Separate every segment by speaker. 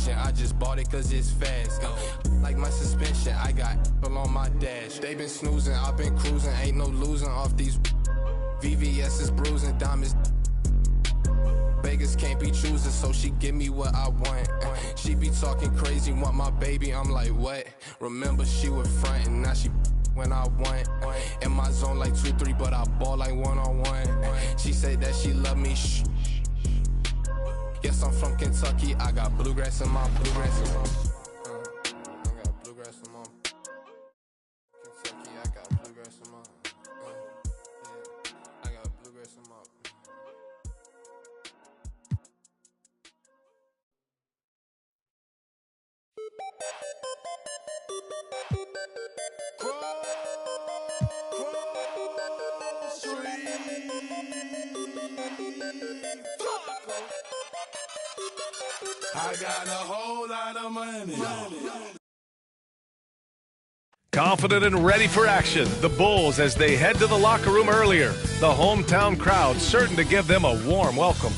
Speaker 1: attention. I just bought it cause it's fast. Like my suspension, I got on my dash. They been snoozing, I've been cruising. Ain't no losing off these VVS is bruising, diamonds. Vegas can't be choosing, so she give me what I want. She be talking crazy, want my baby, I'm like, what? Remember she was frontin', now she when I want. In my zone like 2-3, but I ball like one-on-one. She said that she love me, shh. Yes, I'm from Kentucky, I got bluegrass in my bluegrass in my I got bluegrass in my Kentucky, I got bluegrass in my I got bluegrass in my
Speaker 2: I got a whole lot of money.
Speaker 3: Confident and ready for action, the Bulls as they head to the locker room earlier. The hometown crowd certain to give them a warm welcome.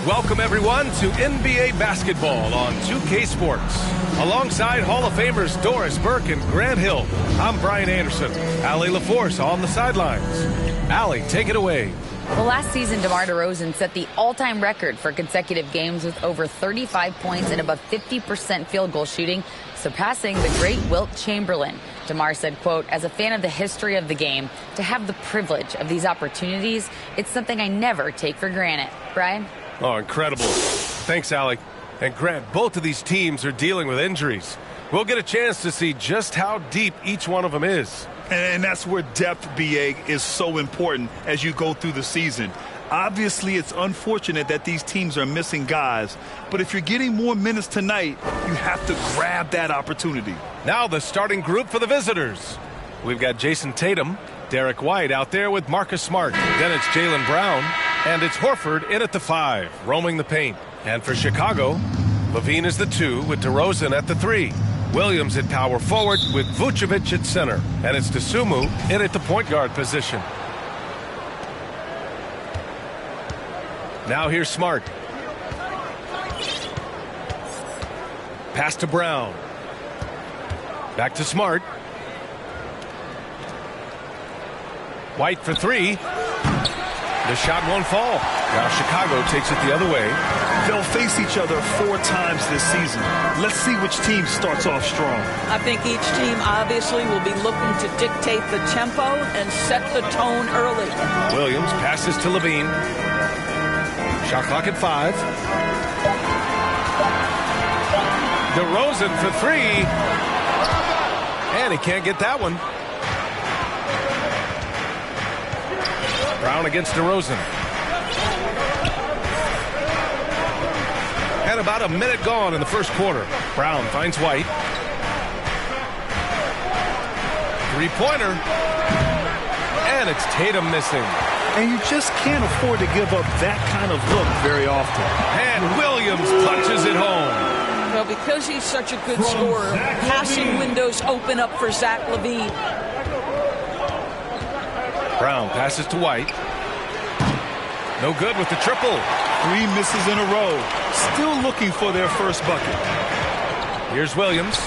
Speaker 3: Welcome everyone to NBA basketball on 2K Sports. Alongside Hall of Famers Doris Burke and Grant Hill, I'm Brian Anderson. Allie LaForce on the sidelines. Allie, take it away.
Speaker 4: Well, last season, DeMar DeRozan set the all-time record for consecutive games with over 35 points and above 50% field goal shooting, surpassing the great Wilt Chamberlain. DeMar said, quote, as a fan of the history of the game, to have the privilege of these opportunities, it's something I never take for granted. Brian?
Speaker 3: Oh, incredible. Thanks, Allie. And Grant, both of these teams are dealing with injuries. We'll get a chance to see just how deep each one of them is.
Speaker 5: And that's where depth, BA, is so important as you go through the season. Obviously, it's unfortunate that these teams are missing guys, but if you're getting more minutes tonight, you have to grab that opportunity.
Speaker 3: Now the starting group for the visitors. We've got Jason Tatum, Derek White out there with Marcus Smart. Then it's Jaylen Brown, and it's Horford in at the 5, roaming the paint. And for Chicago, Levine is the 2 with DeRozan at the 3. Williams at power forward with Vucevic at center. And it's Dosunmu in at the point guard position. Now here's Smart. Pass to Brown. Back to Smart. White for 3. The shot won't fall. Now Chicago takes it the other way.
Speaker 5: They'll face each other 4 times this season. Let's see which team starts off strong.
Speaker 6: I think each team obviously will be looking to dictate the tempo and set the tone early.
Speaker 3: Williams passes to Levine. Shot clock at 5. DeRozan for 3. And he can't get that one. Brown against DeRozan. And about a minute gone in the first quarter. Brown finds White. Three-pointer. And it's Tatum missing.
Speaker 5: And you just can't afford to give up that kind of look very often.
Speaker 3: And Williams punches it home.
Speaker 6: Well, because he's such a good scorer, passing windows open up for Zach LaVine.
Speaker 3: Brown passes to White. No good with the triple.
Speaker 5: 3 misses in a row. Still looking for their first bucket.
Speaker 3: Here's Williams.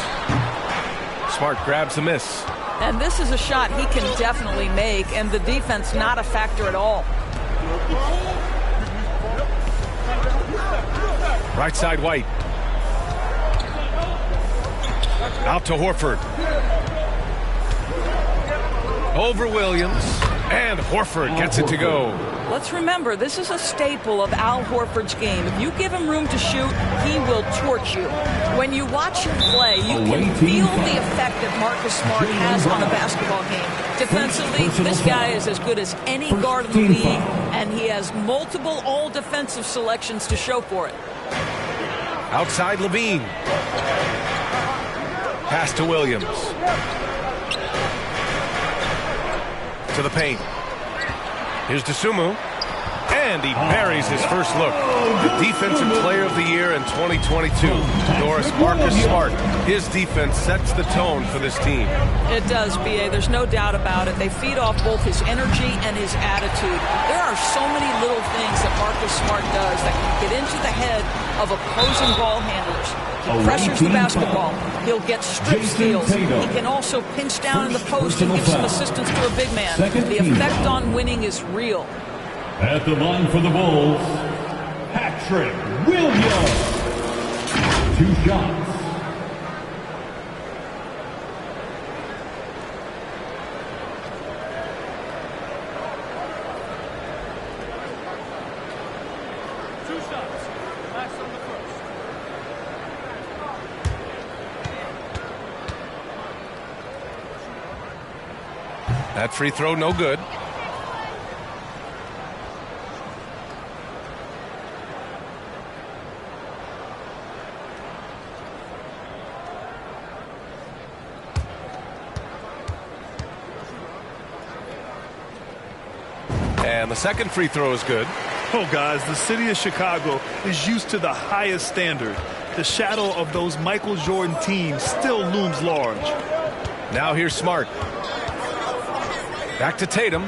Speaker 3: Smart grabs the miss.
Speaker 6: And this is a shot he can definitely make, and the defense not a factor at all.
Speaker 3: Right side White. Out to Horford. Over Williams. And Horford gets it to go.
Speaker 6: Let's remember, this is a staple of Al Horford's game. If you give him room to shoot, he will torch you. When you watch him play, you can feel the effect that Marcus Smart has on a basketball game. Defensively, this guy is as good as any guard in the league, and he has multiple all-defensive selections to show for it.
Speaker 3: Outside Levine. Pass to Williams. To the paint. Here's Dosunmu. And he buries his first look. The Defensive Player of the Year in 2022, Marcus Smart. His defense sets the tone for this team.
Speaker 6: It does, B.A. There's no doubt about it. They feed off both his energy and his attitude. There are so many little things that Marcus Smart does that can get into the head of opposing ball handlers. He pressures the basketball. He'll get strip steals. He can also pinch down in the post and give some assistance to a big man. The effect on winning is real.
Speaker 7: At the line for the Bulls, Patrick Williams. 2 shots.
Speaker 3: That free throw, no good. And the second free throw is good.
Speaker 5: Oh, guys, the city of Chicago is used to the highest standard. The shadow of those Michael Jordan teams still looms large.
Speaker 3: Now here's Smart. Back to Tatum.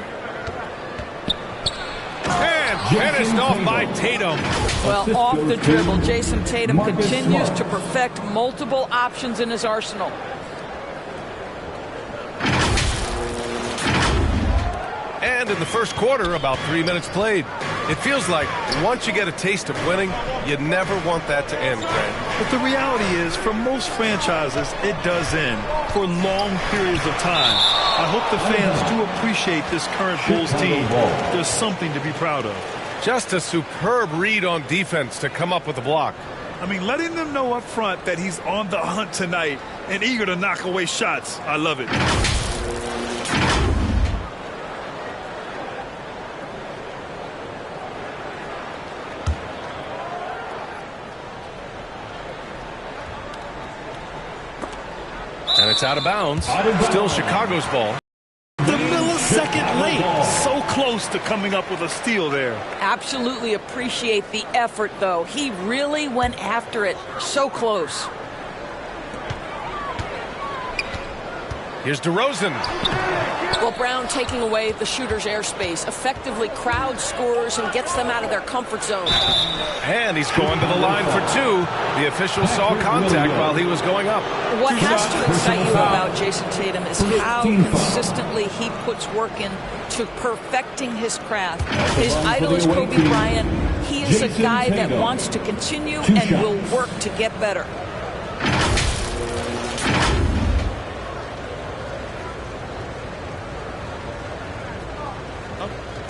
Speaker 3: And finished off by Tatum.
Speaker 6: Well, off the dribble, Jason Tatum continues to perfect multiple options in his arsenal.
Speaker 3: And in the first quarter, about 3 minutes played. It feels like once you get a taste of winning, you never want that to end, Grant.
Speaker 5: But the reality is, for most franchises, it does end for long periods of time. I hope the fans do appreciate this current Bulls team. There's something to be proud of.
Speaker 3: Just a superb read on defense to come up with the block.
Speaker 5: I mean, letting them know up front that he's on the hunt tonight and eager to knock away shots. I love it.
Speaker 3: And it's out of bounds. Still Chicago's ball.
Speaker 5: The millisecond late. So close to coming up with a steal there.
Speaker 6: Absolutely appreciate the effort, though. He really went after it. So close.
Speaker 3: Here's DeRozan.
Speaker 6: Well, Brown taking away the shooter's airspace effectively crowd scorers and gets them out of their comfort zone.
Speaker 3: And he's going to the line for 2. The official saw contact while he was going up.
Speaker 6: What has to excite you about Jason Tatum is how consistently he puts work in to perfecting his craft. His idol is Kobe Bryant. He is a guy that wants to continue and will work to get better.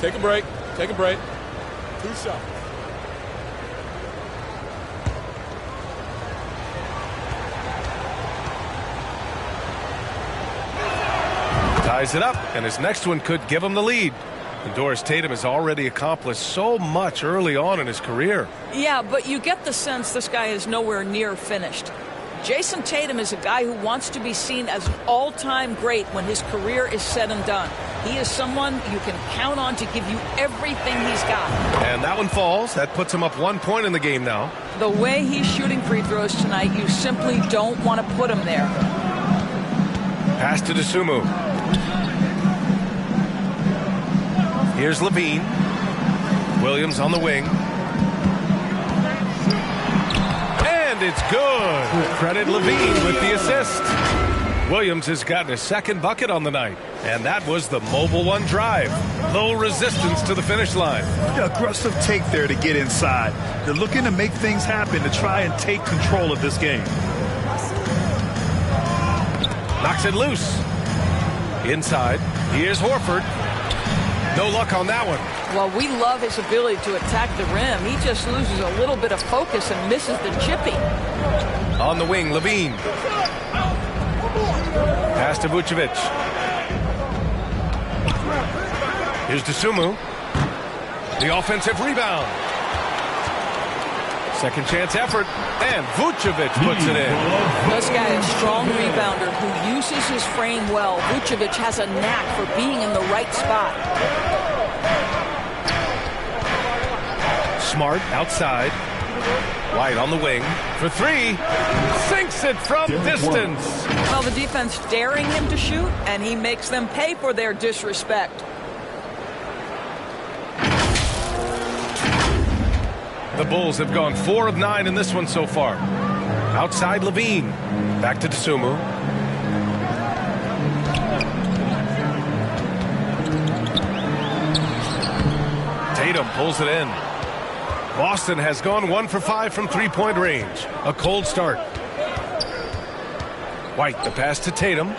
Speaker 8: Take a break. Take a break. 2 shots.
Speaker 3: Ties it up, and his next one could give him the lead. And Doris Tatum has already accomplished so much early on in his career.
Speaker 6: Yeah, but you get the sense this guy is nowhere near finished. Jason Tatum is a guy who wants to be seen as an all-time great when his career is said and done. He is someone you can count on to give you everything he's got.
Speaker 3: And that one falls. That puts him up 1 point in the game now.
Speaker 6: The way he's shooting free throws tonight, you simply don't want to put him there.
Speaker 3: Pass to Dosunmu. Here's Levine. Williams on the wing. And it's good. Credit Levine with the assist. Williams has gotten his second bucket on the night. And that was the mobile one drive. Low resistance to the finish line.
Speaker 5: Aggressive take there to get inside. They're looking to make things happen to try and take control of this game.
Speaker 3: Knocks it loose. Inside. Here's Horford. No luck on that one.
Speaker 6: Well, we love his ability to attack the rim. He just loses a little bit of focus and misses the chippy.
Speaker 3: On the wing, Levine. Pass to Vucevic. Here's Dosunmu. The offensive rebound. Second chance effort. And Vucevic puts it in.
Speaker 6: This guy is a strong rebounder who uses his frame well. Vucevic has a knack for being in the right spot.
Speaker 3: Smart outside. White on the wing for three. Sinks it from distance.
Speaker 6: Well, the defense daring him to shoot, and he makes them pay for their disrespect.
Speaker 3: The Bulls have gone 4 of 9 in this one so far. Outside Levine. Back to Dosunmu. Tatum pulls it in. Boston has gone 1 for 5 from three-point range. A cold start. White, the pass to Tatum.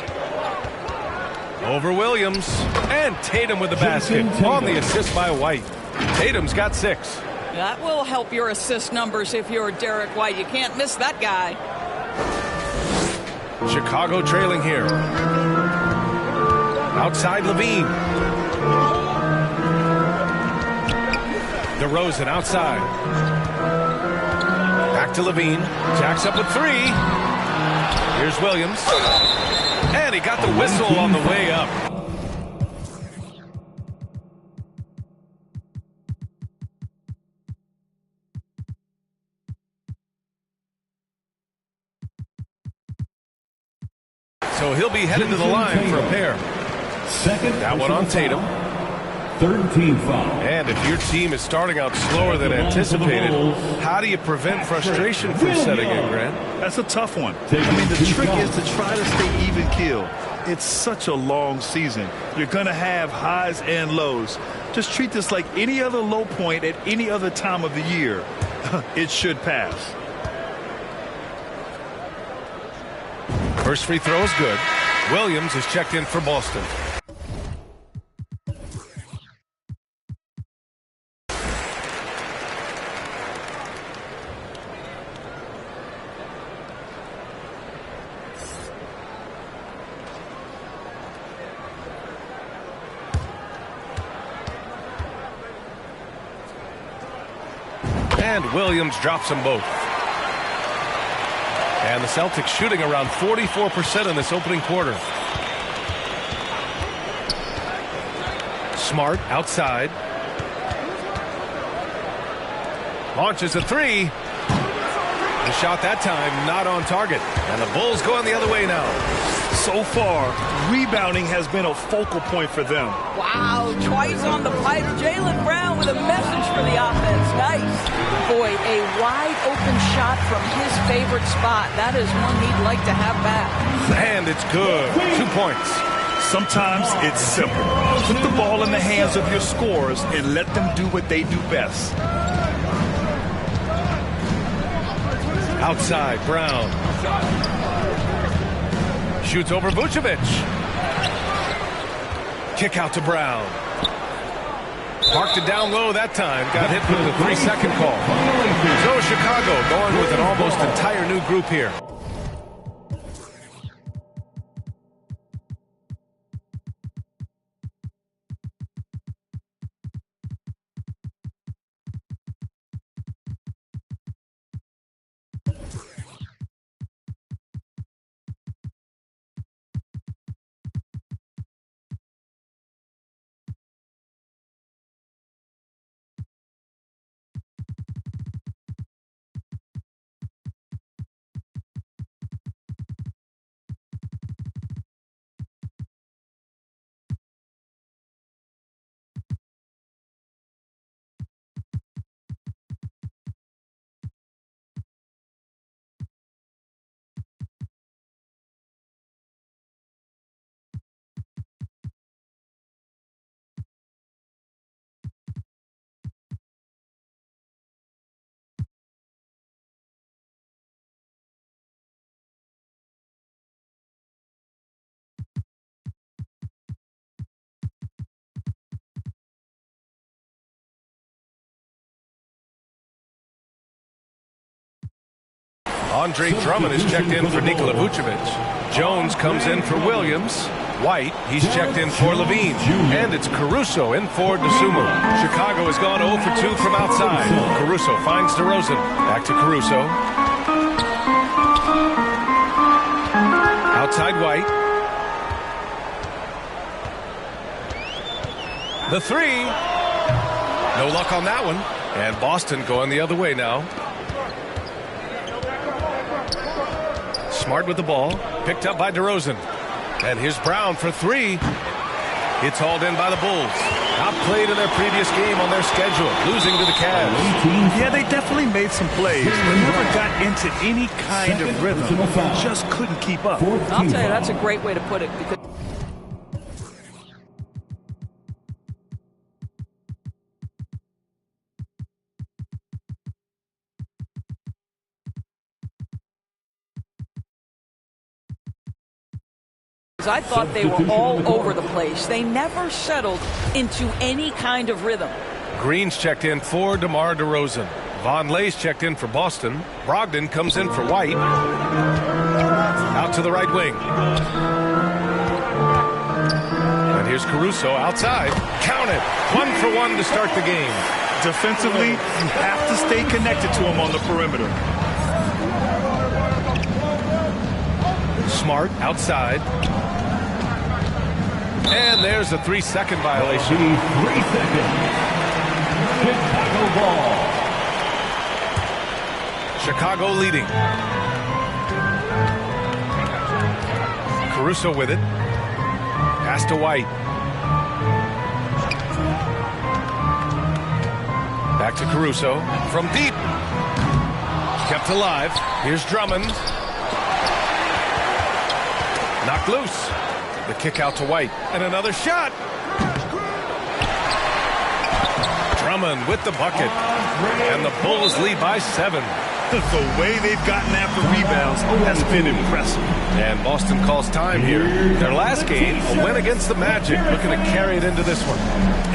Speaker 3: Over Williams. And Tatum with the basket on the assist by White. Tatum's got 6.
Speaker 6: That will help your assist numbers if you're Derek White. You can't miss that guy.
Speaker 3: Chicago trailing here. Outside Levine. DeRozan outside. Back to Levine. Jacks up with 3. Here's Williams. And he got the whistle on the way up. So he'll be headed to the line for a pair. That one on Tatum.
Speaker 7: 13 foul.
Speaker 3: And if your team is starting out slower than anticipated, how do you prevent frustration from setting in, Grant?
Speaker 5: That's a tough one. I mean, the trick is to try to stay even keel. It's such a long season. You're going to have highs and lows. Just treat this like any other low point at any other time of the year. It should pass.
Speaker 3: First free throw is good. Williams is checked in for Boston. And Williams drops them both. And the Celtics shooting around 44% in this opening quarter. Smart outside. Launches a 3. The shot that time not on target. And the Bulls going the other way now.
Speaker 5: So far, rebounding has been a focal point for them.
Speaker 6: Wow, twice on the pipe. Jaylen Brown with a message for the offense. Nice. Boy, a wide open shot from his favorite spot. That is one he'd like to have back.
Speaker 3: And it's good. 2 points.
Speaker 5: Sometimes it's simple. Put the ball in the hands of your scorers and let them do what they do best.
Speaker 3: Outside, Brown. Shoots over Vucevic. Kick out to Brown. Parked it down low that time. Got hit with the 3-second call. So Chicago going with an almost entire new group here. Andre Drummond is checked in for Nikola Vucevic. Jones comes in for Williams. White, he's checked in for Levine. And it's Caruso in for Dosunmu. Chicago has gone 0 for 2 from outside. Caruso finds DeRozan. Back to Caruso. Outside White. The 3. No luck on that one. And Boston going the other way now. Smart with the ball. Picked up by DeRozan. And here's Brown for three. It's hauled in by the Bulls. Outplayed in their previous game on their schedule, losing to the Cavs.
Speaker 5: Yeah, they definitely made some plays, but never got into any kind of rhythm. Just couldn't keep up.
Speaker 6: I'll tell you, that's a great way to put it. Because I thought they were all over the place. They never settled into any kind of rhythm.
Speaker 3: Green's checked in for DeMar DeRozan. Von Lay's checked in for Boston. Brogdon comes in for White. Out to the right wing. And here's Caruso outside. Count it. 1 for 1 to start the game.
Speaker 5: Defensively, you have to stay connected to him on the perimeter.
Speaker 3: Smart outside. And there's a 3-second violation.
Speaker 7: 3 seconds. Chicago ball.
Speaker 3: Chicago leading. Caruso with it. Pass to White. Back to Caruso. From deep. Kept alive. Here's Drummond. Knocked loose. The kick out to White. And another shot. Drummond with the bucket. And the Bulls lead by 7.
Speaker 5: The way they've gotten after rebounds has been impressive.
Speaker 3: And Boston calls time here. Their last game, a win against the Magic, looking to carry it into this one.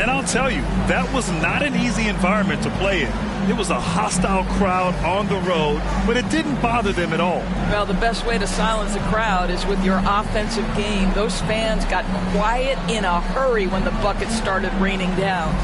Speaker 5: And I'll tell you, that was not an easy environment to play in. It was a hostile crowd on the road, but it didn't bother them at all.
Speaker 6: Well, the best way to silence a crowd is with your offensive game. Those fans got quiet in a hurry when the buckets started raining down.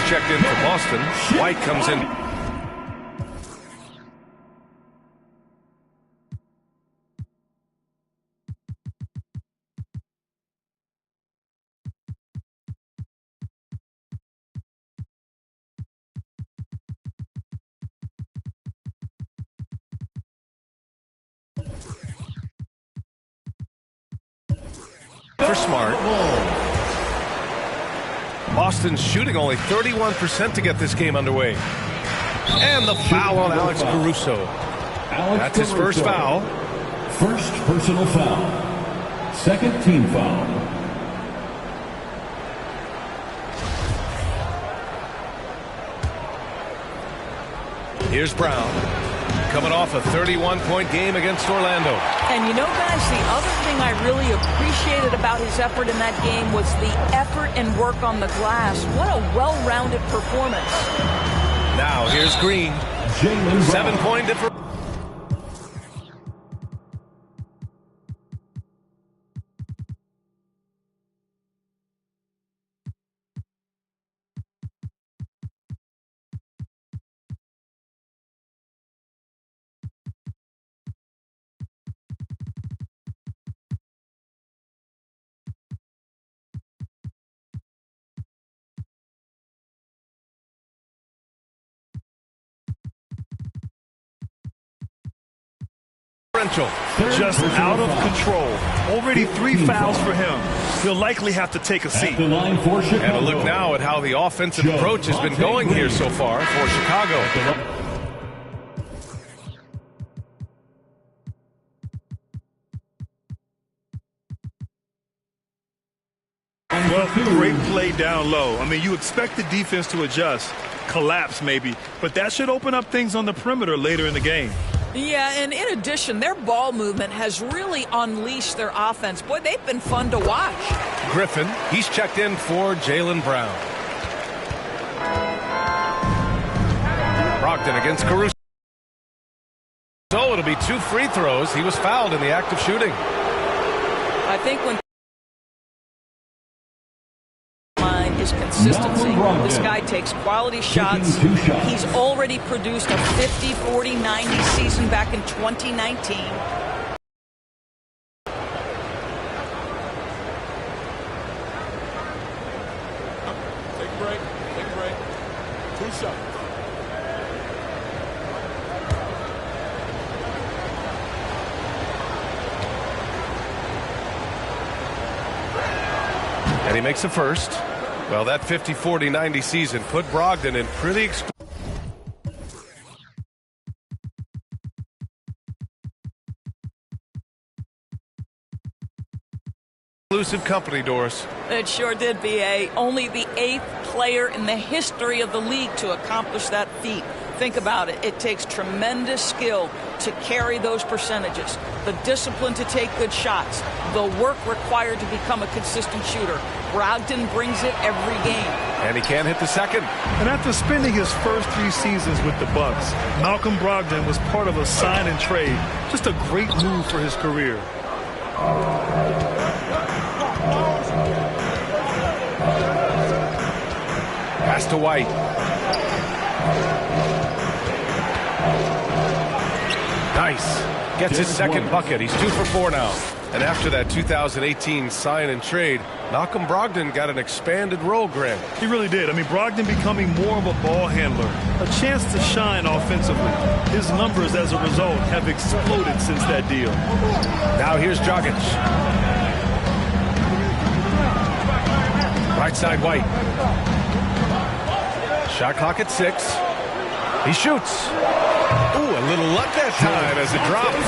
Speaker 3: Checked in for Boston. White comes in. For Smart. Boston's shooting only 31% to get this game underway. And the foul on Alex Caruso. That's his first foul.
Speaker 7: First personal foul. Second team foul.
Speaker 3: Here's Brown. Coming off a 31-point game against Orlando.
Speaker 6: And you know, guys, the other thing I really appreciated about his effort in that game was the effort and work on the glass. What a well-rounded performance.
Speaker 3: Now, here's Green. 7-point difference.
Speaker 5: Just out of control. Already 3 fouls for him. He'll likely have to take a seat.
Speaker 3: And a look now at how the offensive approach has been going here so far for Chicago.
Speaker 5: Well, great play down low. I mean, you expect the defense to adjust, collapse maybe, but that should open up things on the perimeter later in the game.
Speaker 6: Yeah, and in addition, their ball movement has really unleashed their offense. Boy, they've been fun to watch.
Speaker 3: Griffin, he's checked in for Jaylen Brown. Brogdon against Caruso. So it'll be 2 free throws. He was fouled in the act of shooting.
Speaker 6: I think when is consistency. This guy takes quality shots. He's already produced a 50, 40, 90 season back in 2019.
Speaker 8: Take a break. Take a break. 2 shots.
Speaker 3: And he makes the first. Well, that 50, 40, 90 season put Brogdon in pretty exclusive company, Doris.
Speaker 6: It sure did, B.A. Only the 8th player in the history of the league to accomplish that feat. Think about it. It takes tremendous skill to carry those percentages, the discipline to take good shots, the work required to become a consistent shooter. Brogdon brings it every game.
Speaker 3: And he can't hit the second.
Speaker 5: And after spending his first 3 seasons with the Bucks, Malcolm Brogdon was part of a sign and trade. Just a great move for his career.
Speaker 3: Pass to White. Nice. Gets his second bucket. He's 2 for 4 now. And after that 2018 sign and trade, Malcolm Brogdon got an expanded role, Greg.
Speaker 5: He really did. I mean, Brogdon becoming more of a ball handler, a chance to shine offensively. His numbers as a result have exploded since that deal.
Speaker 3: Now here's Dragic. Right side, White. Shot clock at 6. He shoots. Ooh, a little luck that time as it drops.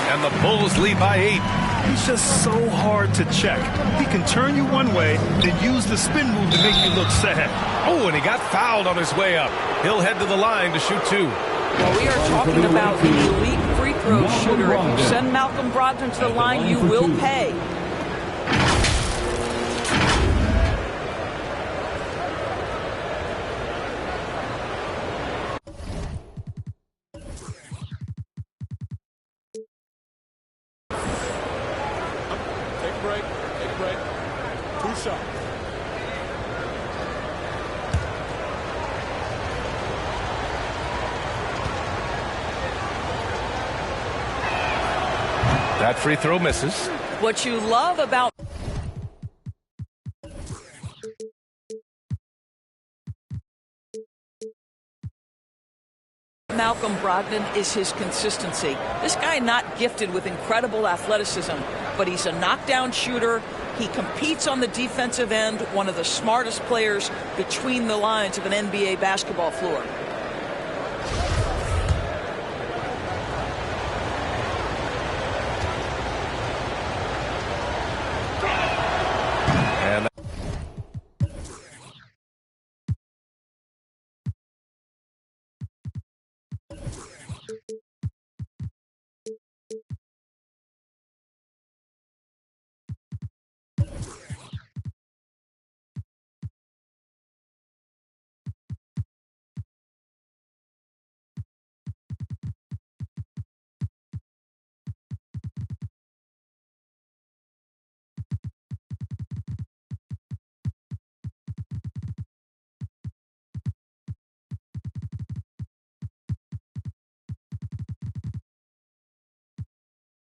Speaker 3: And the Bulls lead by 8.
Speaker 5: He's just so hard to check. He can turn you one way, then use the spin move to make you look sad.
Speaker 3: Oh, and he got fouled on his way up. He'll head to the line to shoot 2.
Speaker 6: Well, we are talking about the elite free throw shooter. If you send Malcolm Brogdon to the line, you will pay.
Speaker 3: That free throw misses.
Speaker 6: What you love about Malcolm Brogdon is his consistency. This guy not gifted with incredible athleticism, but he's a knockdown shooter. He competes on the defensive end, one of the smartest players between the lines of an NBA basketball floor.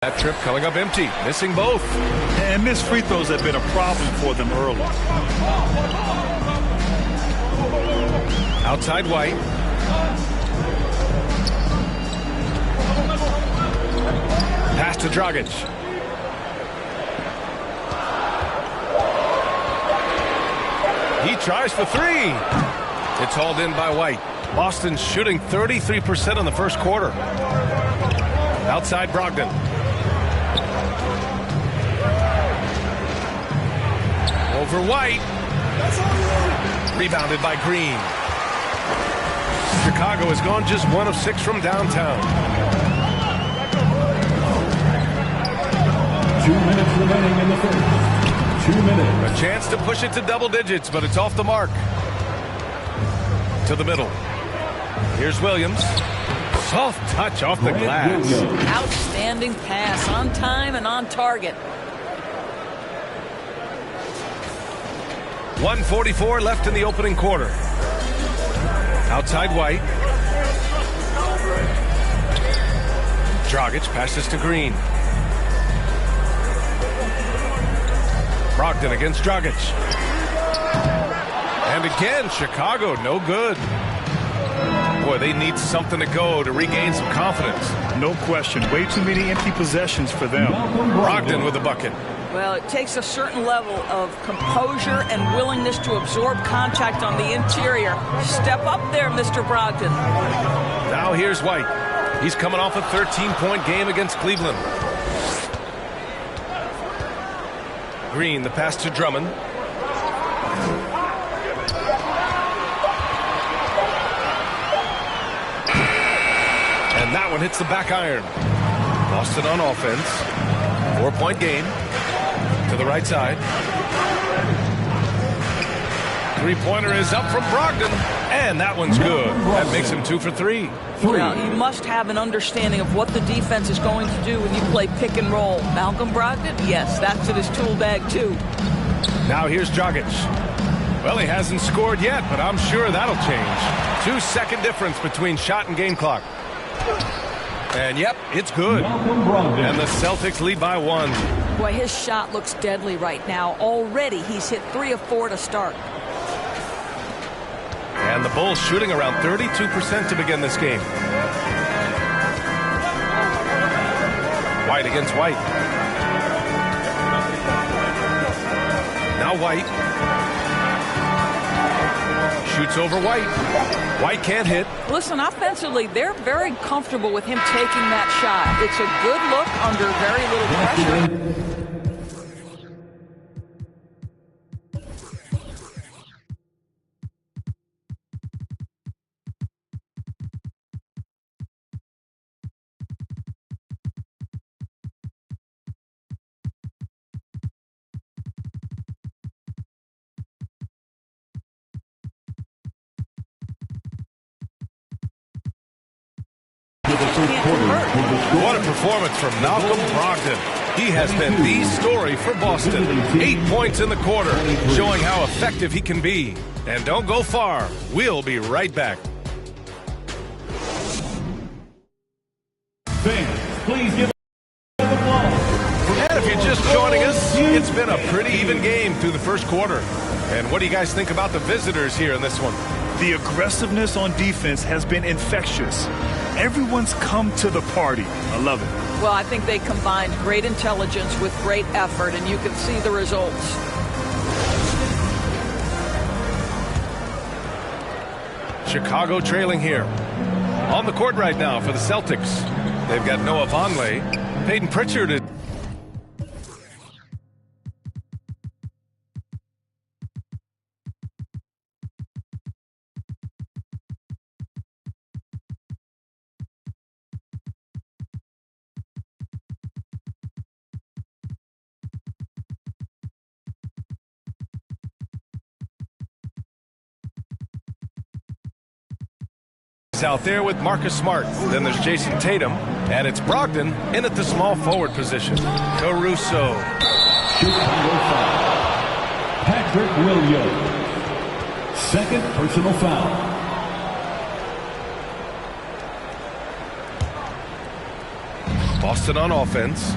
Speaker 3: That trip coming up empty, missing both.
Speaker 5: And missed free throws have been a problem for them early.
Speaker 3: Outside White. Pass to Dragic. He tries for 3. It's hauled in by White. Boston shooting 33% in the first quarter. Outside Brogdon. for White. Rebounded by Green. Chicago has gone just 1 of 6 from downtown.
Speaker 7: 2 minutes remaining in the first. 2 minutes.
Speaker 3: A chance to push it to double digits, but it's off the mark. To the middle. Here's Williams. Soft touch off the glass.
Speaker 6: Outstanding pass, on time and on target.
Speaker 3: 1:44 left in the opening quarter. Outside White. Dragic passes to Green. Brogdon against Dragic. And again, Chicago, no good. Boy, they need something to go to regain some confidence.
Speaker 5: No question. Way too many empty possessions for them.
Speaker 3: Brogdon with a bucket.
Speaker 6: Well, it takes a certain level of composure and willingness to absorb contact on the interior. Step up there, Mr. Brogdon.
Speaker 3: Now here's White. He's coming off a 13-point game against Cleveland. Green, the pass to Drummond. And that one hits the back iron. Boston on offense. 4-point game. To the right side. Three-pointer is up from Brogdon. And that one's good. That makes him 2 for 3.
Speaker 6: Well, you must have an understanding of what the defense is going to do when you play pick and roll. Malcolm Brogdon? Yes, that's in his tool bag, too.
Speaker 3: Now here's Dragic. Well, he hasn't scored yet, but I'm sure that'll change. 2-second difference between shot and game clock. And yep, it's good. And the Celtics lead by 1.
Speaker 6: Boy, his shot looks deadly right now. Already he's hit 3 of 4 to start.
Speaker 3: And the Bulls shooting around 32% to begin this game. White against White. Now White. Shoots over White. White can't hit.
Speaker 6: Listen, offensively, they're very comfortable with him taking that shot. It's a good look under very little pressure.
Speaker 3: What a performance from Malcolm Brogdon. He has been the story for Boston. 8 points in the quarter, showing how effective he can be. And don't go far. We'll be right back.
Speaker 7: Fans, please give applause.
Speaker 3: And if you're just joining us, it's been a pretty even game through the first quarter. And what do you guys think about the visitors here in this one?
Speaker 5: The aggressiveness on defense has been infectious. Everyone's come to the party. I love it.
Speaker 6: Well, I think they combined great intelligence with great effort, and you can see the results.
Speaker 3: Chicago trailing here. On the court right now for the Celtics. They've got Noah Vonleh. Peyton Pritchard. Out there with Marcus Smart. Then there's Jason Tatum, and it's Brogdon in at the small forward position. Caruso.
Speaker 7: Chicago foul. Patrick Williams. Second personal foul.
Speaker 3: Boston on offense.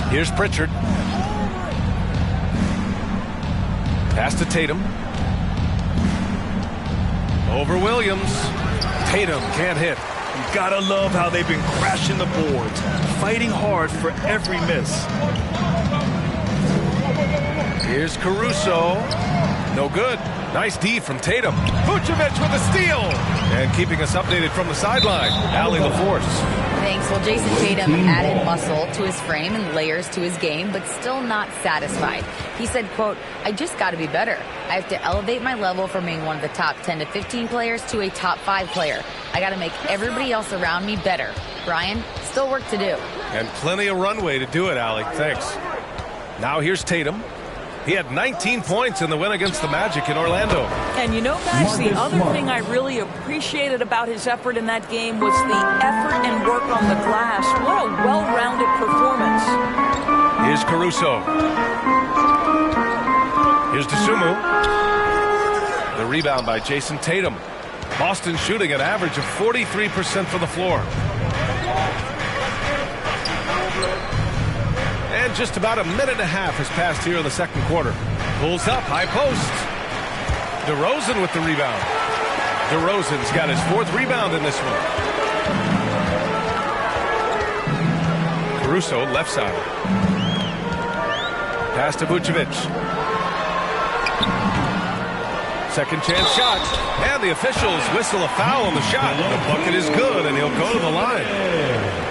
Speaker 3: Here's Pritchard. Pass to Tatum. Over Williams. Tatum can't hit.
Speaker 5: You gotta love how they've been crashing the boards, fighting hard for every miss.
Speaker 3: Here's Caruso. No good. Nice D from Tatum. Vucevic with a steal. And keeping us updated from the sideline, Allie LaForce.
Speaker 4: Thanks. Well, Jason Tatum added muscle to his frame and layers to his game, but still not satisfied. He said, quote, "I just got to be better. I have to elevate my level from being one of the top 10 to 15 players to a top 5 player. I got to make everybody else around me better." Brian, still work to do.
Speaker 3: And plenty of runway to do it, Allie. Thanks. Now here's Tatum. He had 19 points in the win against the Magic in Orlando.
Speaker 6: And you know, guys, the other thing I really appreciated about his effort in that game was the effort and work on the glass. What a well-rounded performance.
Speaker 3: Here's Caruso. Here's DeSumo. The rebound by Jason Tatum. Boston shooting an average of 43% from the floor. And just about a minute and a half has passed here in the second quarter. Pulls up, high post. DeRozan with the rebound. DeRozan's got his 4th rebound in this one. Caruso, left side. Pass to Vucevic. Second chance shot. And the officials whistle a foul on the shot. The bucket is good, and he'll go to the line.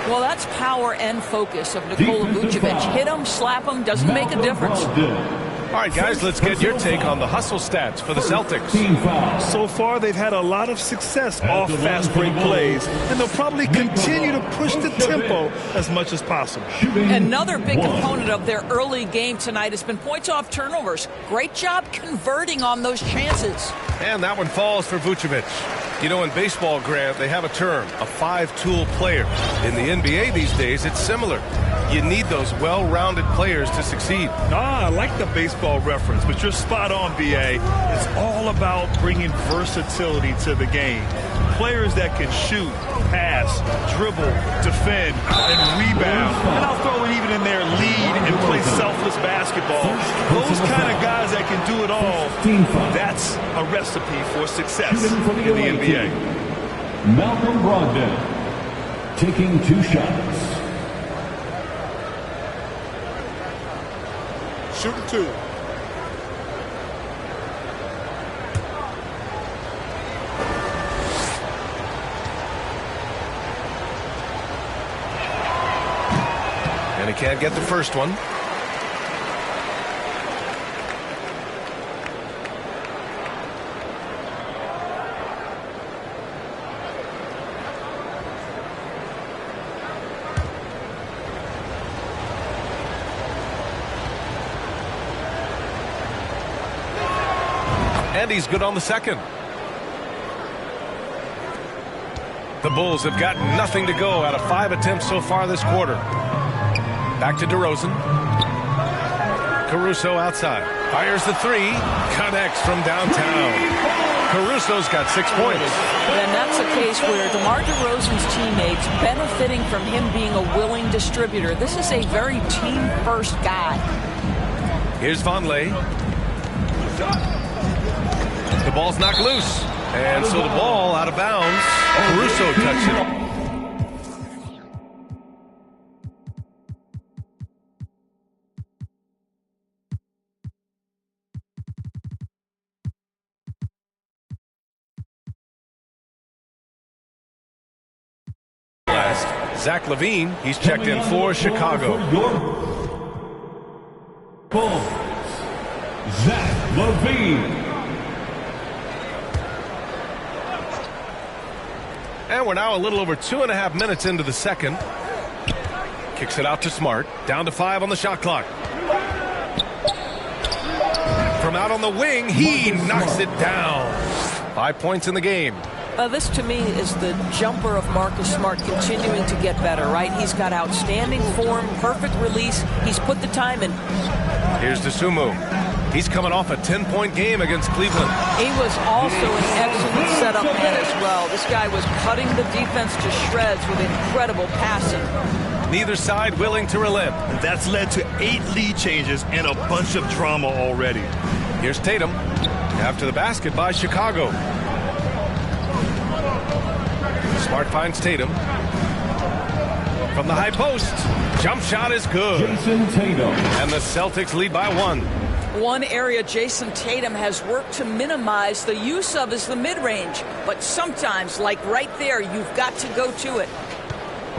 Speaker 6: Well, that's power and focus of Nikola Vucevic. Hit him, slap him, doesn't make a difference.
Speaker 3: All right, guys, let's get your take on the hustle stats for the Celtics.
Speaker 5: So far, they've had a lot of success off fast break plays, and they'll probably continue to push the tempo as much as possible.
Speaker 6: Another big component of their early game tonight has been points off turnovers. Great job converting on those chances.
Speaker 3: And that one falls for Vucevic. You know, in baseball, Grant, they have a term, a 5-tool player. In the NBA these days, it's similar. You need those well-rounded players to succeed.
Speaker 5: I like the baseball reference, but you're spot on, BA. It's all about bringing versatility to the game. Players that can shoot, pass, dribble, defend, and rebound. And I'll throw it even in there, lead and play selfless basketball. Those kind of guys that can do it all, that's a recipe for success in the NBA.
Speaker 7: Malcolm Brogdon taking 2 shots.
Speaker 8: Shooting 2.
Speaker 3: And he can't get the first one. And he's good on the second. The Bulls have got nothing to go out of 5 attempts so far this quarter. Back to DeRozan. Caruso outside. Fires the 3. Connects from downtown. Caruso's got 6 points.
Speaker 6: And that's a case where DeMar DeRozan's teammates benefiting from him being a willing distributor. This is a very team-first guy.
Speaker 3: Here's Vonleh. The ball's knocked loose. And so the ball out of bounds. Caruso touched it. Zach LaVine, he's checked in for Chicago.
Speaker 7: Bulls, Zach LaVine.
Speaker 3: And we're now a little over 2.5 minutes into the second. Kicks it out to Smart. Down to 5 on the shot clock. From out on the wing, he knocks it down. 5 points in the game.
Speaker 6: This, to me, is the jumper of Marcus Smart continuing to get better, right? He's got outstanding form, perfect release. He's put the time in.
Speaker 3: Here's DeSumo. He's coming off a 10-point game against Cleveland.
Speaker 6: He was also an excellent setup man as well. This guy was cutting the defense to shreds with incredible passing.
Speaker 3: Neither side willing to relent.
Speaker 5: That's led to 8 lead changes and a bunch of drama already.
Speaker 3: Here's Tatum. After the basket by Chicago. Smart finds Tatum. From the high post. Jump shot is good.
Speaker 7: Jason Tatum.
Speaker 3: And the Celtics lead by 1.
Speaker 6: One area Jason Tatum has worked to minimize the use of is the mid-range. But sometimes, like right there, you've got to go to it.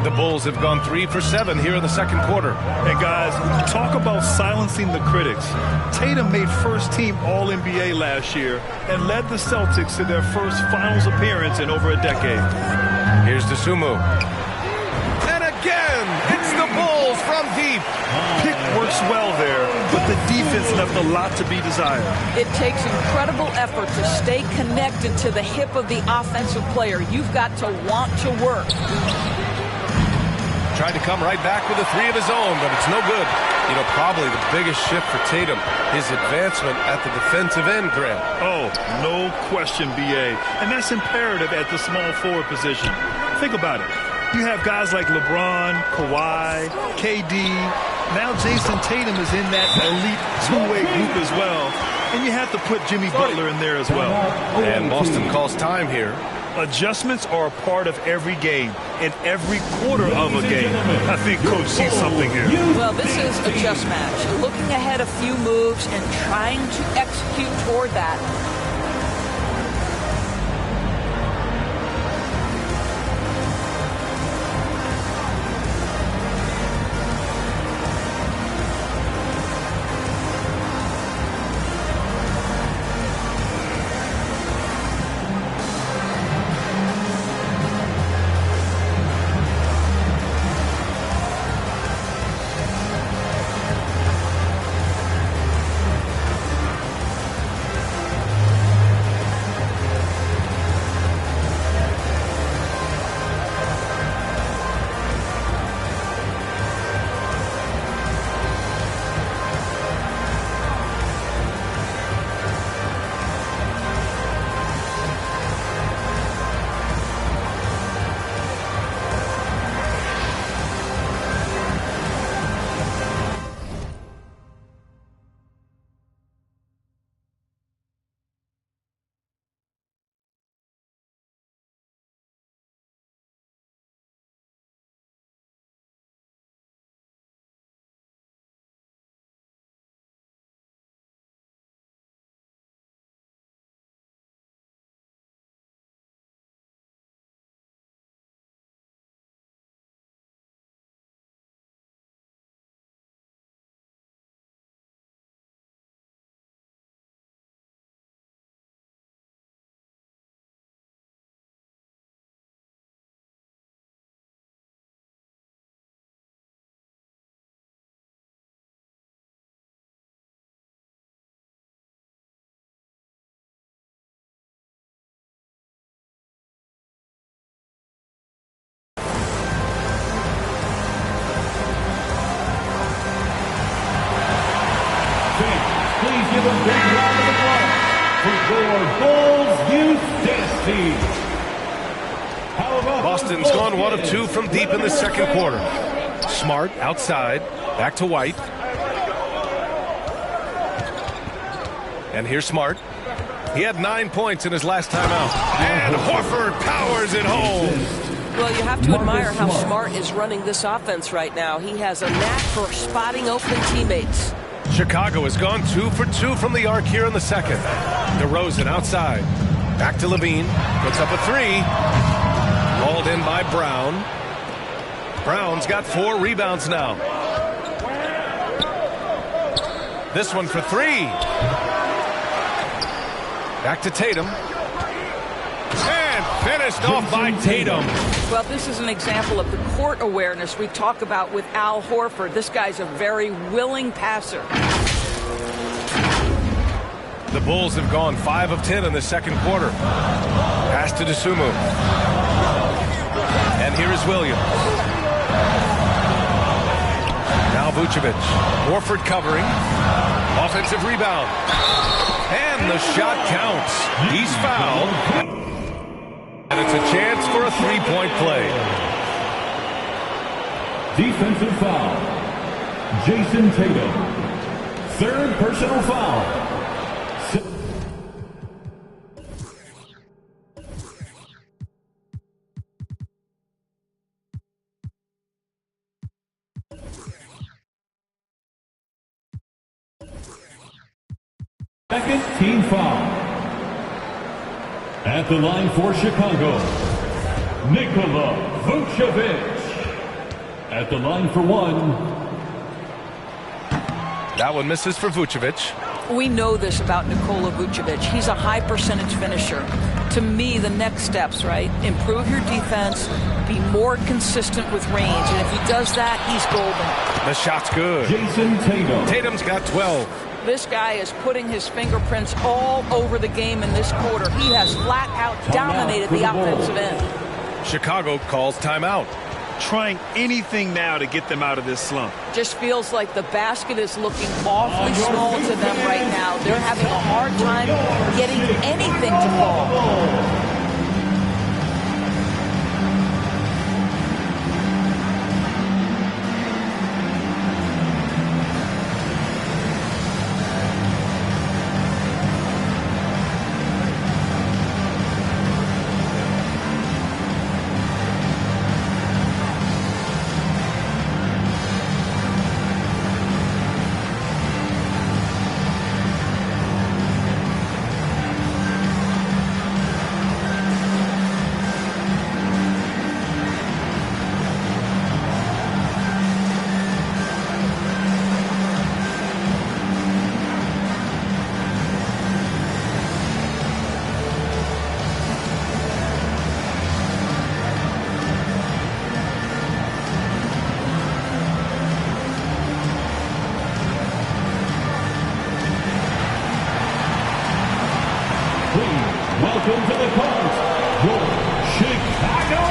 Speaker 3: The Bulls have gone 3 for 7 here in the second quarter.
Speaker 5: And guys, talk about silencing the critics. Tatum made first-team All-NBA last year and led the Celtics to their first finals appearance in over a decade.
Speaker 3: Here's Dosunmu. And again, it's the Bulls from deep.
Speaker 5: Pick works well there, but the defense left a lot to be desired.
Speaker 6: It takes incredible effort to stay connected to the hip of the offensive player. You've got to want to work.
Speaker 3: Tried to come right back with a three of his own, but it's no good. You know, probably the biggest shift for Tatum, his advancement at the defensive end, Grant.
Speaker 5: Oh, no question, B.A. And that's imperative at the small forward position. Think about it. You have guys like LeBron, Kawhi, KD. Now Jason Tatum is in that elite two-way group as well. And you have to put Jimmy Butler in there as well.
Speaker 3: And Boston calls time here.
Speaker 5: Adjustments are a part of every game and every quarter of a game. I think Coach sees something here.
Speaker 6: Well, this is a chess match. You're looking ahead a few moves and trying to execute toward that.
Speaker 7: Give a big round of applause for your Bulls Youth Dance Team.
Speaker 3: Boston's gone 1 of 2 from deep in the second quarter. Smart outside, back to White. And here's Smart. He had 9 points in his last time out. And Horford powers it home.
Speaker 9: Well, you have to admire how Smart is running this offense right now. He has a knack for spotting open teammates.
Speaker 3: Chicago has gone 2 for 2 from the arc here in the second. DeRozan outside. Back to Levine. Puts up a three. Hauled in by Brown. Brown's got 4 rebounds now. This one for 3. Back to Tatum. And finished off by Tatum.
Speaker 6: Well, this is an example of the court awareness we talk about with Al Horford. This guy's a very willing passer.
Speaker 3: The Bulls have gone 5 of 10 in the second quarter. Pass to Dosunmu. And here is Williams. Now Vucevic. Horford covering. Offensive rebound. And the shot counts. He's fouled. And it's a chance for a three-point play.
Speaker 7: Defensive foul. Jason Tatum. Third personal foul. Second team foul. At the line for Chicago, Nikola Vucevic. At the line for one.
Speaker 3: That one misses for Vucevic.
Speaker 6: We know this about Nikola Vucevic. He's a high percentage finisher. To me, the next steps, right? Improve your defense, be more consistent with range. And if he does that, he's golden.
Speaker 3: The shot's good.
Speaker 7: Jason Tatum.
Speaker 3: Tatum's got 12.
Speaker 6: This guy is putting his fingerprints all over the game in this quarter. He has flat out dominated the offensive end.
Speaker 3: Chicago calls timeout.
Speaker 5: Trying anything now to get them out of this slump.
Speaker 6: Just feels like the basket is looking awfully small to them right now. They're having a hard time getting anything to fall.
Speaker 7: Welcome to the court, your Chicago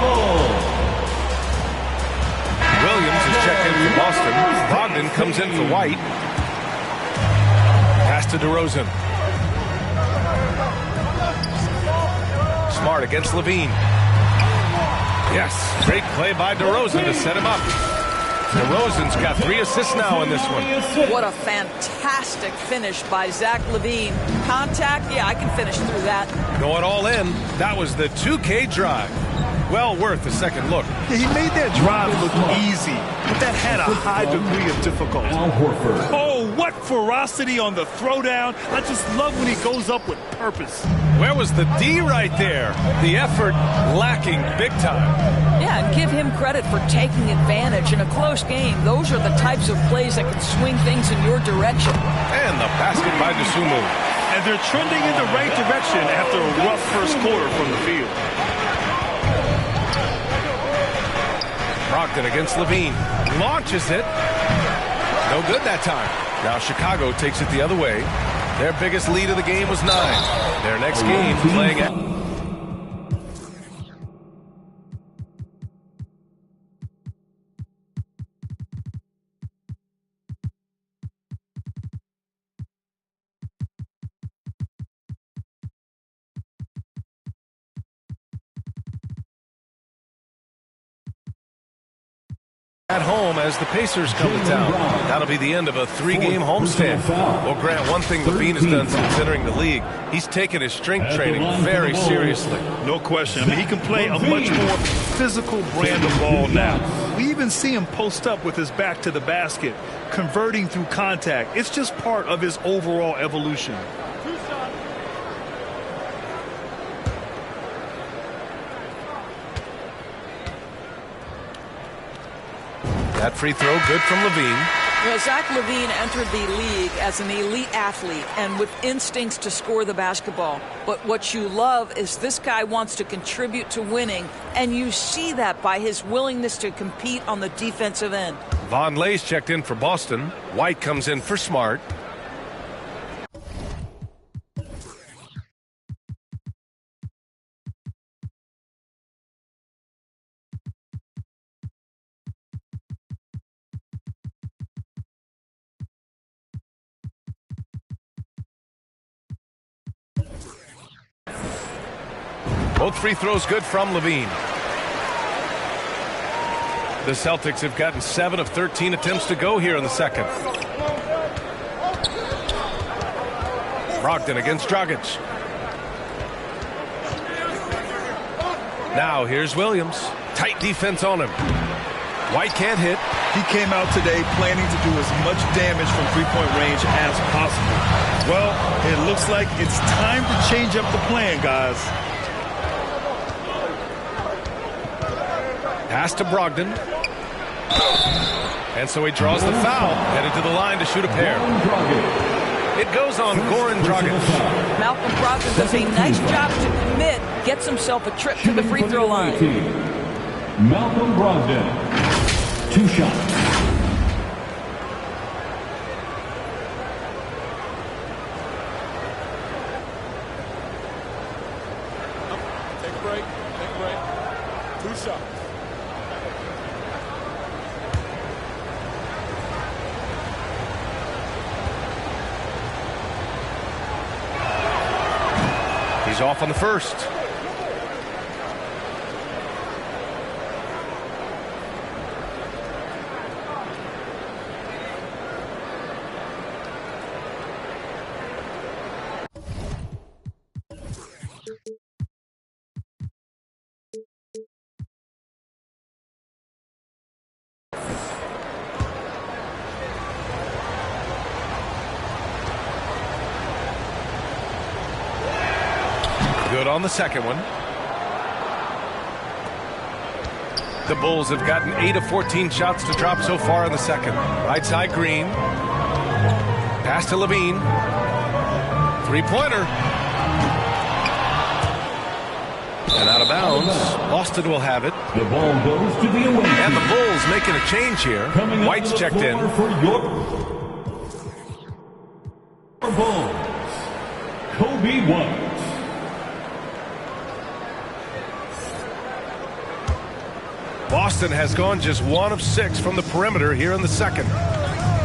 Speaker 7: Bulls.
Speaker 3: Williams is checked in for Boston. Brogdon comes in for White. Pass to DeRozan. Smart against Levine. Yes, great play by DeRozan to set him up. DeRozan's got 3 assists now in this one.
Speaker 6: What a fantastic finish by Zach LaVine. Contact, yeah, I can finish through that.
Speaker 3: Going all in, that was the 2K drive. Well worth a second look.
Speaker 5: Yeah, he made that drive look easy, but that had a high degree of difficulty.
Speaker 7: Al Horford.
Speaker 5: Oh, what ferocity on the throwdown. I just love when he goes up with purpose.
Speaker 3: Where was the D right there? The effort lacking big time.
Speaker 6: Yeah, and give him credit for taking advantage in a close game. Those are the types of plays that can swing things in your direction.
Speaker 3: And the basket by Dosunmu.
Speaker 5: And they're trending in the right direction after a rough first quarter from the field.
Speaker 3: Brogdon against Levine. Launches it. No good that time. Now Chicago takes it the other way. Their biggest lead of the game was 9. Their next game playing at... at home as the Pacers come to town. That'll be the end of a 3-game homestand. Well, Grant, one thing Levine has done since entering the league, he's taken his strength training very seriously.
Speaker 5: No question. I mean, he can play a much more physical brand of ball now. We even see him post up with his back to the basket, converting through contact. It's just part of his overall evolution.
Speaker 3: That free throw good from Levine.
Speaker 6: Well, Zach LaVine entered the league as an elite athlete and with instincts to score the basketball. But what you love is this guy wants to contribute to winning, and you see that by his willingness to compete on the defensive end.
Speaker 3: Von Lay's checked in for Boston. White comes in for Smart. Both free throws good from Levine. The Celtics have gotten 7 of 13 attempts to go here in the second. Brogdon against Dragic. Now here's Williams. Tight defense on him. White can't hit.
Speaker 5: He came out today planning to do as much damage from three-point range as possible. Well, it looks like it's time to change up the plan, guys.
Speaker 3: Pass to Brogdon. And so he draws the foul, headed to the line to shoot a pair. It goes on Goran Dragic.
Speaker 6: Malcolm Brogdon does a nice job to commit, gets himself a trip to the free throw line.
Speaker 7: Malcolm Brogdon, 2 shots.
Speaker 8: Take a break. Take a break. 2 shots.
Speaker 3: He's off on the first. Good on the second one. The Bulls have gotten 8 of 14 shots to drop so far in the second. Right side Green. Pass to Levine. 3-pointer. And out of bounds. Boston will have it.
Speaker 7: The ball goes to the away
Speaker 3: And the
Speaker 7: team.
Speaker 3: Bulls making a change here.
Speaker 7: Coming up
Speaker 3: White's
Speaker 7: to the
Speaker 3: checked in.
Speaker 7: floor for your Bulls, Kobe White.
Speaker 3: Boston has gone just 1 of 6 from the perimeter here in the second.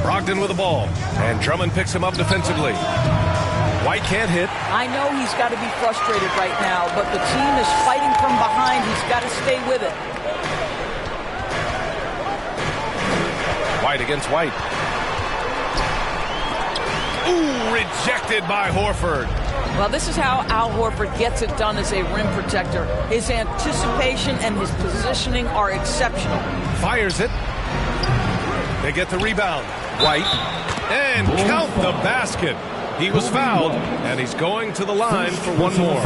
Speaker 3: Brogdon with the ball. And Drummond picks him up defensively. White can't hit.
Speaker 6: I know he's got to be frustrated right now, but the team is fighting from behind. He's got to stay with it.
Speaker 3: White against White. Ooh, rejected by Horford.
Speaker 6: Well, this is how Al Horford gets it done as a rim protector. His anticipation and his positioning are exceptional.
Speaker 3: Fires it. They get the rebound. White. And count the basket. He was fouled, and he's going to the line for one more.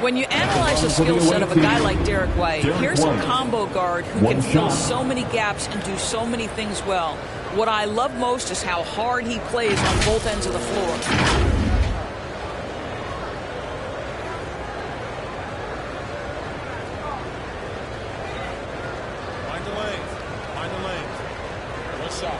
Speaker 6: When you analyze the skill set of a guy like Derek White, here's a combo guard who can fill so many gaps and do so many things well. What I love most is how hard he plays on both ends of the floor.
Speaker 8: Find the lanes. Find the lanes. 1 shot.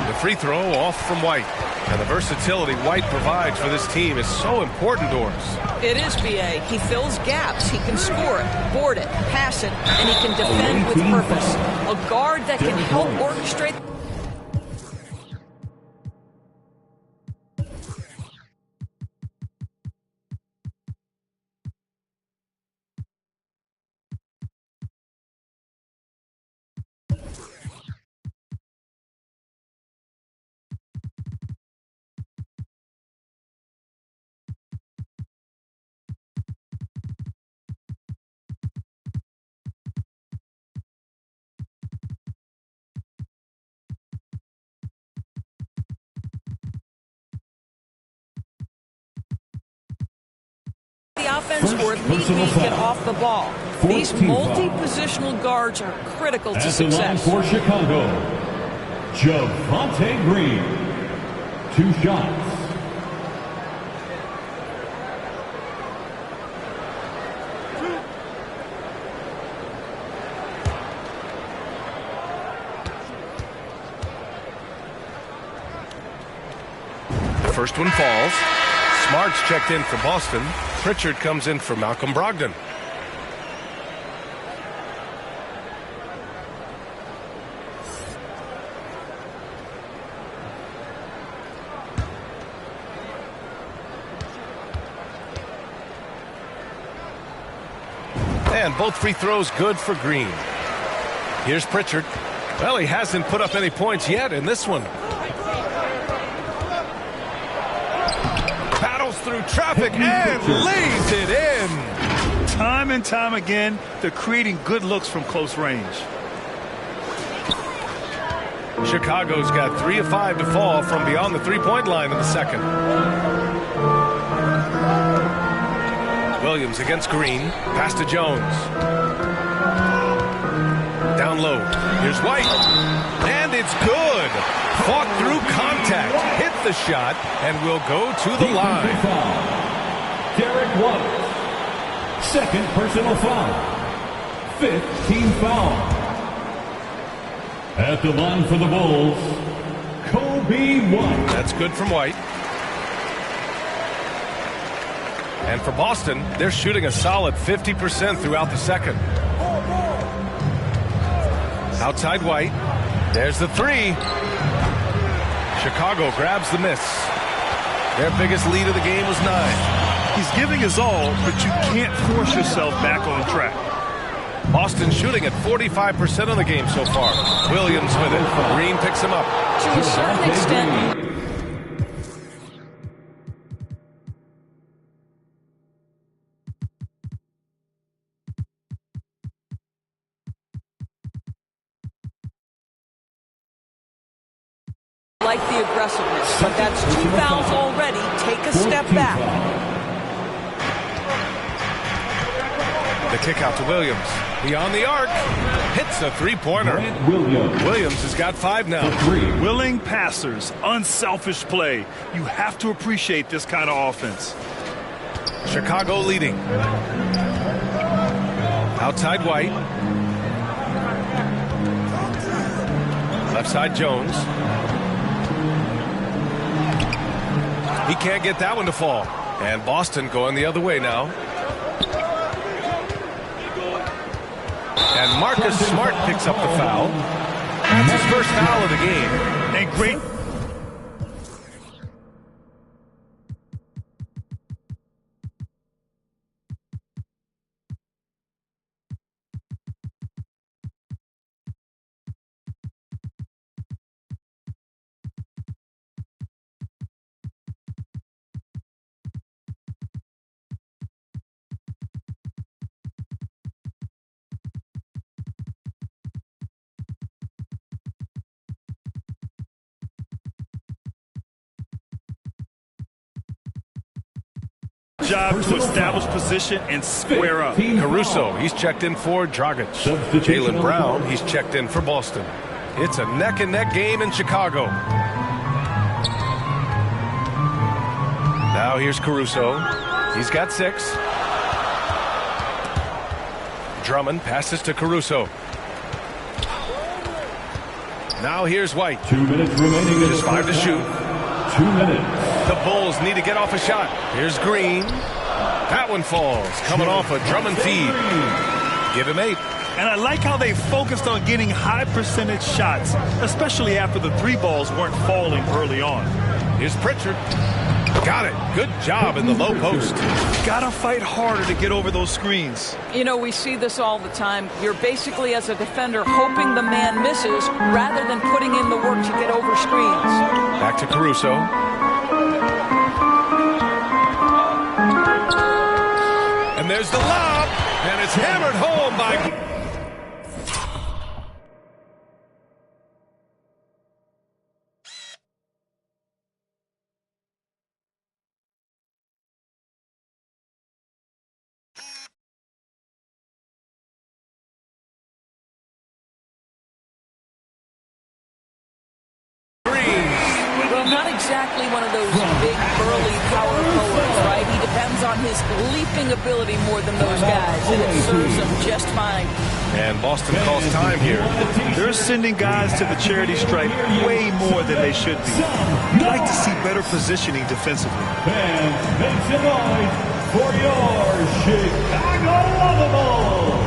Speaker 3: The free throw off from White. And the versatility White provides for this team is so important, Doris.
Speaker 6: It is, B.A. He fills gaps. He can score it, board it, pass it, and he can defend with purpose. A guard that can help orchestrate. The offense or if need be get off the ball. These multi-positional guards are critical to success.
Speaker 7: For Chicago, Javonte Green, 2 shots.
Speaker 3: The first one falls. Smart's checked in for Boston. Pritchard comes in for Malcolm Brogdon. And both free throws good for Green. Here's Pritchard. Well, he hasn't put up any points yet in this one. Through traffic and lays it in.
Speaker 5: Time and time again, they're creating good looks from close range.
Speaker 3: Chicago's got 3 of 5 to fall from beyond the three-point line in the second. Williams against Green. Pass to Jones. Down low. Here's White. And it's good. Fought through contact. Hit the shot and will go to the line.
Speaker 7: Derek White. Second personal foul. 5th team foul. At the line for the Bulls, Kobe White.
Speaker 3: That's good from White. And for Boston, they're shooting a solid 50% throughout the second. Outside White. There's the three. Chicago grabs the miss. Their biggest lead of the game was 9.
Speaker 5: He's giving his all, but you can't force yourself back on track.
Speaker 3: Boston shooting at 45% of the game so far. Williams with it. Green picks him up.
Speaker 6: To a certain extent. Like the aggressiveness, but that's 2 fouls already. Take a step back.
Speaker 3: The kick out to Williams. Beyond the arc. Hits a three-pointer. Williams has got 5 now.
Speaker 5: Willing passers, unselfish play. You have to appreciate this kind of offense.
Speaker 3: Chicago leading. Outside White. Left side Jones. He can't get that one to fall. And Boston going the other way now. And Marcus Smart picks up the foul. That's his first foul of the game.
Speaker 5: And great. Job to establish position and square up.
Speaker 3: Caruso, he's checked in for Dragic. Jaylen Brown, he's checked in for Boston. It's a neck-and-neck game in Chicago. Now here's Caruso. He's got 6. Drummond passes to Caruso. Now here's White.
Speaker 7: 2 minutes remaining.
Speaker 3: Just 5 to shoot.
Speaker 7: 2 minutes.
Speaker 3: The Bulls need to get off a shot. Here's Green. That one falls. Coming off a Drummond feed. Give him 8.
Speaker 5: And I like how they focused on getting high percentage shots, especially after the 3 balls weren't falling early on.
Speaker 3: Here's Pritchard. Got it. Good job in the low post.
Speaker 5: Gotta fight harder to get over those screens.
Speaker 6: You know, we see this all the time. You're basically, as a defender, hoping the man misses rather than putting in the work to get over screens.
Speaker 3: Back to Caruso. And there's the lob, and it's hammered home by...
Speaker 6: Not exactly one of those big, burly power forwards, right? He depends on his leaping ability more than those guys, and it serves him just fine.
Speaker 3: And Boston calls time here.
Speaker 5: They're sending guys to the charity stripe way more than they should be. You'd like to see better positioning defensively.
Speaker 7: Fans, make some noise for your Chicago Lovables.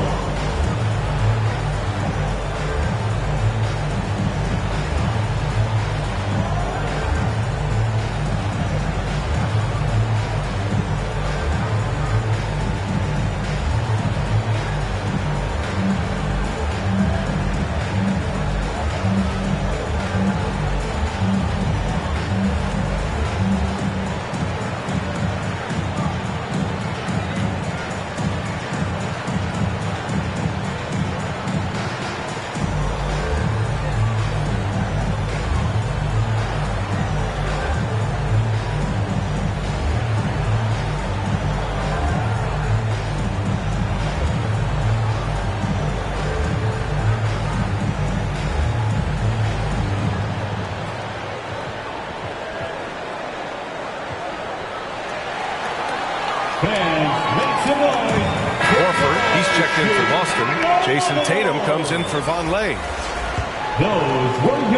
Speaker 3: Horford, he's checked in for Boston. Jason Tatum comes in for Vonleh.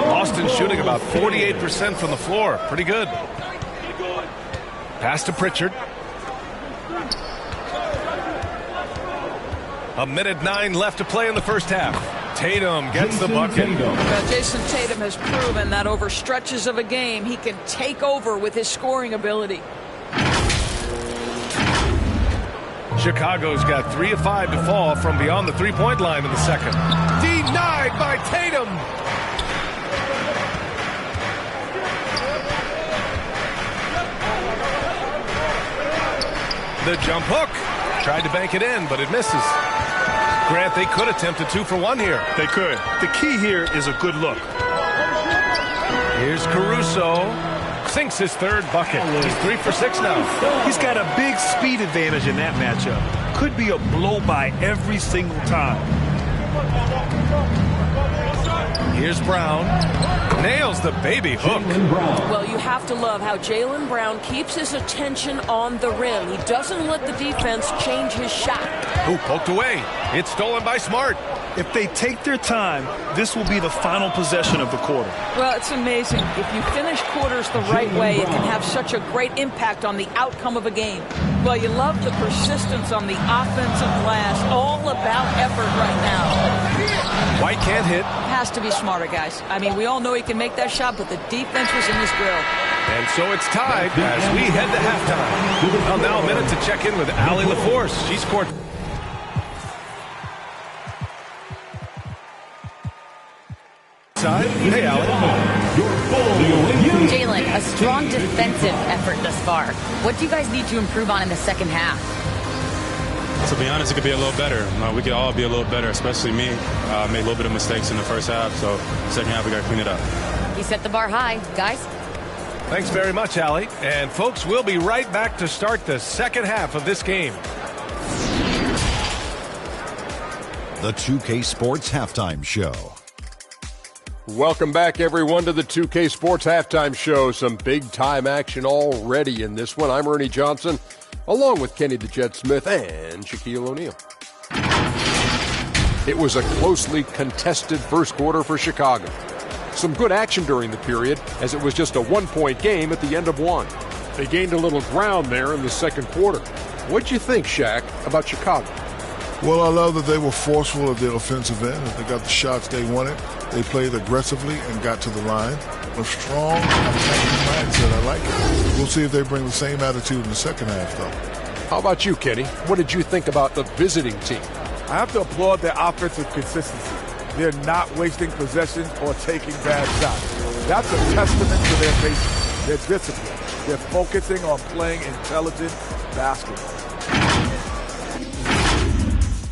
Speaker 3: Boston shooting about 48% from the floor. Pretty good. Pass to Pritchard. A minute 9 left to play in the first half. Tatum gets the bucket.
Speaker 6: Well, Jason Tatum has proven that over stretches of a game, he can take over with his scoring ability.
Speaker 3: Chicago's got 3 of 5 to fall from beyond the three-point line in the second. Denied by Tatum. The jump hook. Tried to bank it in, but it misses. Grant, they could attempt a 2 for 1 here.
Speaker 5: They could. The key here is a good look.
Speaker 3: Here's Caruso. Sinks his third bucket. He's 3 for 6 now.
Speaker 5: He's got a big speed advantage in that matchup. Could be a blow by every single time.
Speaker 3: Here's Brown. Nails the baby hook.
Speaker 9: Well, you have to love how Jaylen Brown keeps his attention on the rim. He doesn't let the defense change his shot.
Speaker 3: Ooh, poked away. It's stolen by Smart.
Speaker 5: If they take their time, this will be the final possession of the quarter.
Speaker 6: Well, it's amazing. If you finish quarters the right way, it can have such a great impact on the outcome of a game. Well, you love the persistence on the offensive glass. All about effort right now.
Speaker 3: White can't hit.
Speaker 6: Has to be smarter, guys. I mean, we all know he can make that shot, but the defense was in his grill.
Speaker 3: And so it's tied as we head to halftime. Well, now a minute to check in with Allie LaForce. She scored. Hey, Allie.
Speaker 4: Jalen, a strong defensive effort thus far. What do you guys need to improve on in the second half?
Speaker 10: To be honest, it could be a little better. We could all be a little better, especially me. Made a little bit of mistakes in the first half, so second half we got to clean it up.
Speaker 4: He set the bar high. Guys?
Speaker 3: Thanks very much, Allie. And folks, we'll be right back to start the second half of this game.
Speaker 11: The 2K Sports Halftime Show.
Speaker 8: Welcome back, everyone, to the 2K Sports Halftime Show. Some big-time action already in this one. I'm Ernie Johnson, along with Kenny the Jet Smith and Shaquille O'Neal. It was a closely contested first quarter for Chicago. Some good action during the period, as it was just a one-point game at the end of one. They gained a little ground there in the second quarter. What'd you think, Shaq, about Chicago?
Speaker 2: Well, I love that they were forceful at the offensive end. They got the shots they wanted. They played aggressively and got to the line. A strong attacking mindset. I like it. We'll see if they bring the same attitude in the second half, though.
Speaker 8: How about you, Kenny? What did you think about the visiting team?
Speaker 12: I have to applaud their offensive consistency. They're not wasting possessions or taking bad shots. That's a testament to their patience, their discipline. They're focusing on playing intelligent basketball.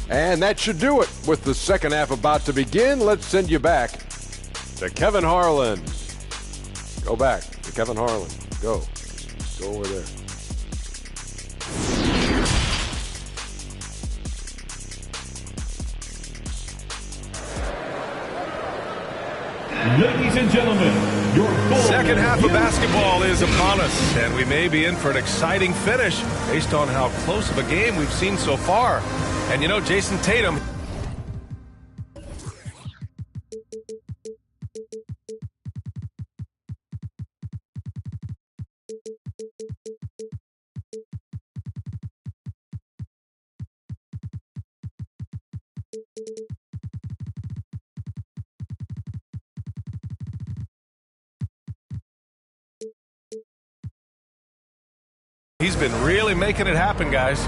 Speaker 8: And that should do it. With the second half about to begin, let's send you back to Kevin Harlan. Go back to Kevin Harlan. Go. Go over there.
Speaker 7: Ladies and gentlemen, your
Speaker 3: second half of basketball is upon us, and we may be in for an exciting finish based on how close of a game we've seen so far. And you know, Jason Tatum. He's been really making it happen, guys.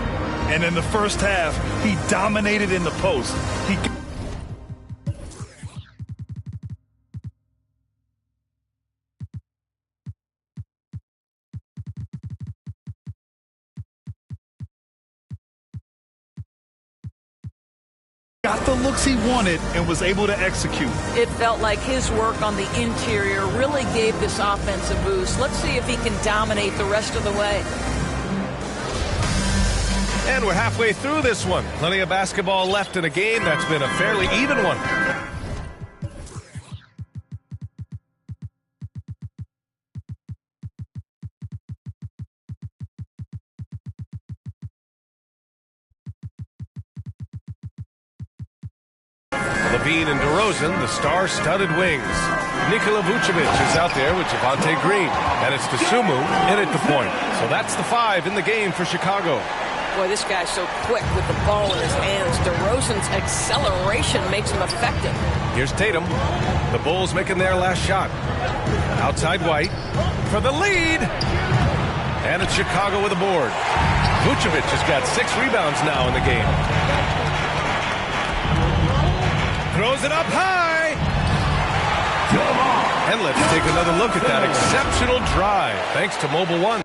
Speaker 5: And in the first half, he dominated in the post. He got the looks he wanted and was able to execute.
Speaker 6: It felt like his work on the interior really gave this offense a boost. Let's see if he can dominate the rest of the way.
Speaker 3: And we're halfway through this one. Plenty of basketball left in a game that's been a fairly even one. Levine and DeRozan, the star-studded wings. Nikola Vucevic is out there with Javonte Green. And it's DeSumo in at the point. So that's the 5 in the game for Chicago.
Speaker 9: Boy, this guy's so quick with the ball in his hands. DeRozan's acceleration makes him effective.
Speaker 3: Here's Tatum. The Bulls making their last shot. Outside White for the lead. And it's Chicago with a board. Vucevic has got 6 rebounds now in the game. Throws it up high. And let's take another look at that exceptional drive. Thanks to Mobile One.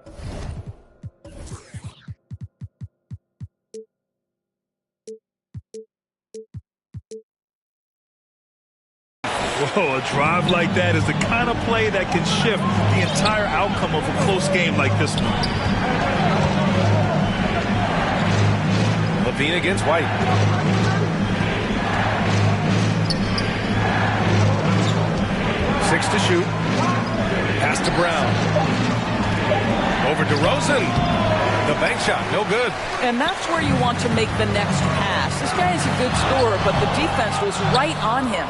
Speaker 5: Whoa, a drive like that is the kind of play that can shift the entire outcome of a close game like this one.
Speaker 3: Levine against White. Six to shoot. Pass to Brown. Over DeRozan. The bank shot, no good.
Speaker 6: And that's where you want to make the next pass. This guy is a good scorer, but the defense was right on him.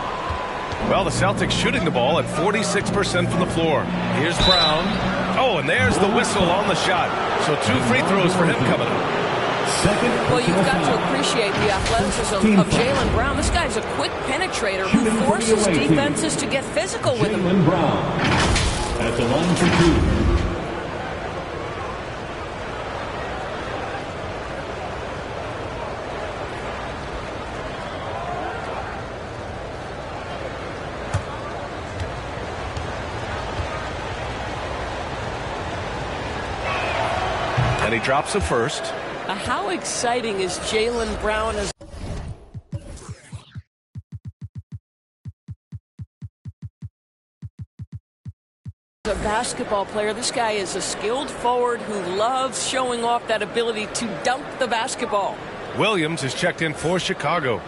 Speaker 3: Well, the Celtics shooting the ball at 46% from the floor. Here's Brown. Oh, and there's the whistle on the shot. So 2 free throws for him coming up.
Speaker 9: Well, you've got to appreciate the athleticism of Jaylen Brown. This guy's a quick penetrator who forces defenses to get physical with him.
Speaker 7: Jaylen Brown at the line for 2.
Speaker 3: And he drops the first.
Speaker 9: How exciting is Jaylen Brown as a basketball player? This guy is a skilled forward who loves showing off that ability to dunk the basketball.
Speaker 3: Williams is checked in for Chicago.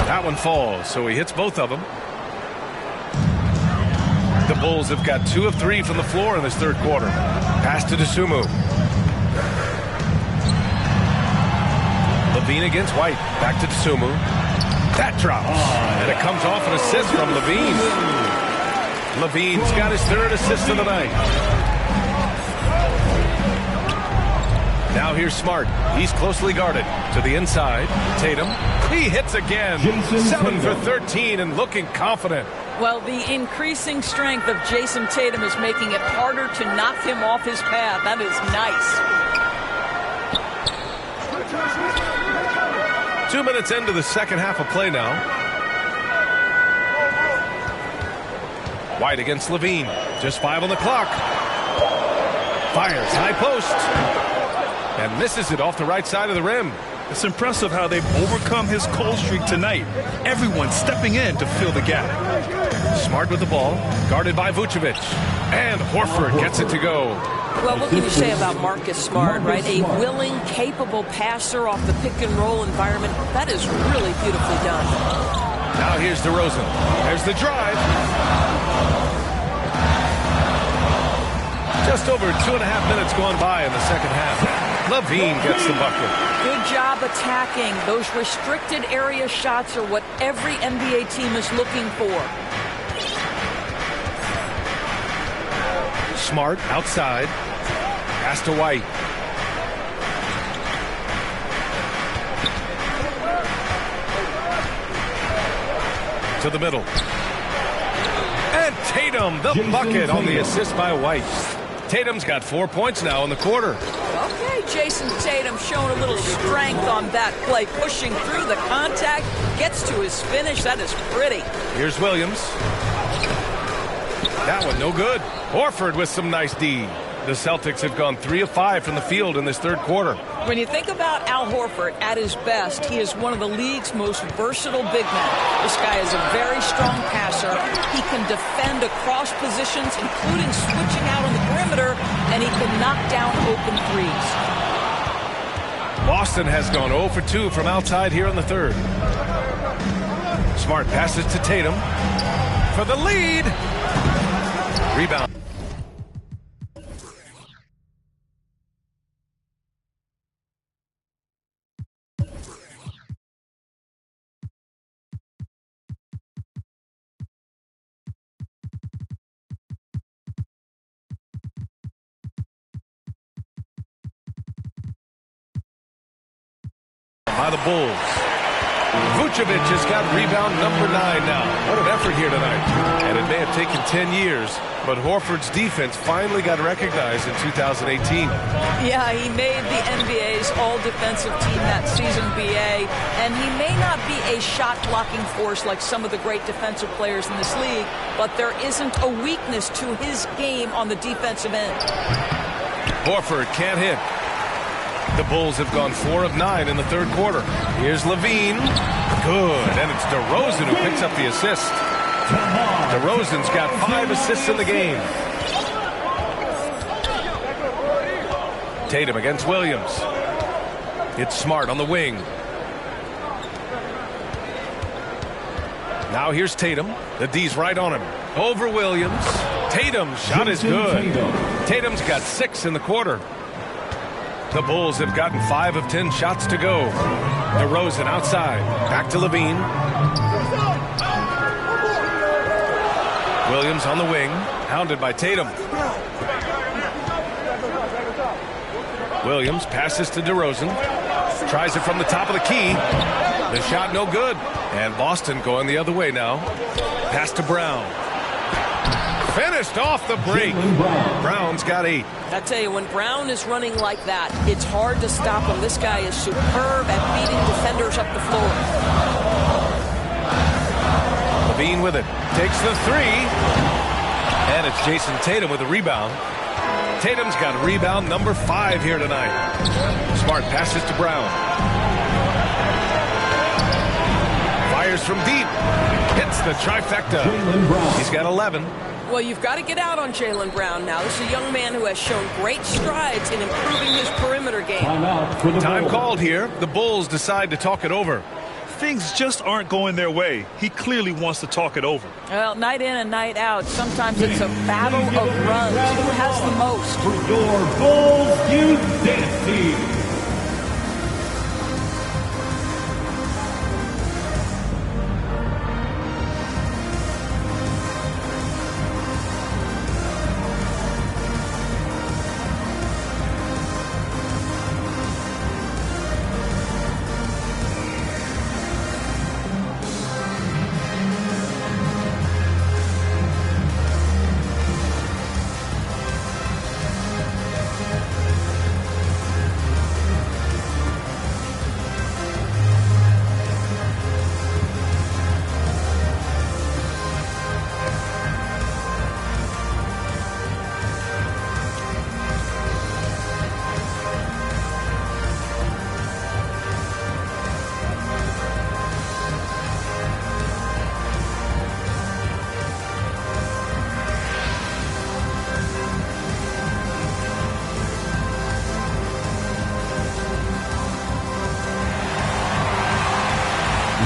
Speaker 3: That one falls, so he hits both of them. The Bulls have got 2 of 3 from the floor in this third quarter. Pass to DeSumo. Levine against White. Back to DeSumo. That drops. And it comes off an assist from Levine. Levine's got his 3rd assist of the night. Now here's Smart. He's closely guarded. To the inside. Tatum. He hits again. 7 for 13 and looking confident.
Speaker 6: Well, the increasing strength of Jason Tatum is making it harder to knock him off his path. That is nice.
Speaker 3: 2 minutes into the second half of play now. White against Levine. Just 5 on the clock. Fires high post. And misses it off the right side of the rim.
Speaker 5: It's impressive how they've overcome his cold streak tonight. Everyone stepping in to fill the gap.
Speaker 3: Smart with the ball, guarded by Vucevic. And Horford gets it to go.
Speaker 9: Well, what can you say about Marcus Smart, right? A willing, capable passer off the pick-and-roll environment. That is really beautifully done.
Speaker 3: Now here's DeRozan. There's the drive. Just over 2.5 minutes gone by in the second half. Levine gets the bucket.
Speaker 6: Good job attacking. Those restricted area shots are what every NBA team is looking for.
Speaker 3: Smart outside. Pass to White. To the middle. And Tatum, the bucket on the assist by White. Tatum's got 4 points now in the quarter.
Speaker 6: Okay, Jason Tatum showing a little strength on that play, pushing through the contact, gets to his finish. That is pretty.
Speaker 3: Here's Williams. That one no good. Horford with some nice D. The Celtics have gone 3 of 5 from the field in this third quarter.
Speaker 6: When you think about Al Horford at his best, he is one of the league's most versatile big men. This guy is a very strong passer. He can defend across positions, including switching out on the perimeter, and he can knock down open threes.
Speaker 3: Boston has gone 0 for 2 from outside here in the third. Smart passes to Tatum for the lead. Rebound. by the Bulls. Vucevic has got rebound number 9 now. What an effort here tonight. And it may have taken 10 years, but Horford's defense finally got recognized in 2018.
Speaker 6: Yeah, he made the NBA's all-defensive team that season, BA, and he may not be a shot-blocking force like some of the great defensive players in this league, but there isn't a weakness to his game on the defensive end.
Speaker 3: Horford can't hit. The Bulls have gone 4 of 9 in the third quarter. Here's Levine. Good. And it's DeRozan who picks up the assist. DeRozan's got 5 assists in the game. Tatum against Williams. It's Smart on the wing. Now here's Tatum. The D's right on him. Over Williams. Tatum's shot is good. Tatum's got 6 in the quarter. The Bulls have gotten 5 of 10 shots to go. DeRozan outside. Back to Levine. Williams on the wing. Hounded by Tatum. Williams passes to DeRozan. Tries it from the top of the key. The shot no good. And Boston going the other way now. Pass to Brown. Finished off the break. Brown's got 8.
Speaker 6: I tell you, when Brown is running like that, it's hard to stop him. This guy is superb at beating defenders up the floor.
Speaker 3: Levine with it. Takes the 3. And it's Jason Tatum with a rebound. Tatum's got rebound number 5 here tonight. Smart passes to Brown. Fires from deep. Hits the trifecta. He's got 11.
Speaker 6: Well, you've got to get out on Jaylen Brown now. This is a young man who has shown great strides in improving his perimeter game.
Speaker 3: Time called here. The Bulls decide to talk it over.
Speaker 5: Things just aren't going their way. He clearly wants to talk it over.
Speaker 6: Well, night in and night out, sometimes it's a battle of runs. Who has the most?
Speaker 7: For your Bulls Youth Dance Team.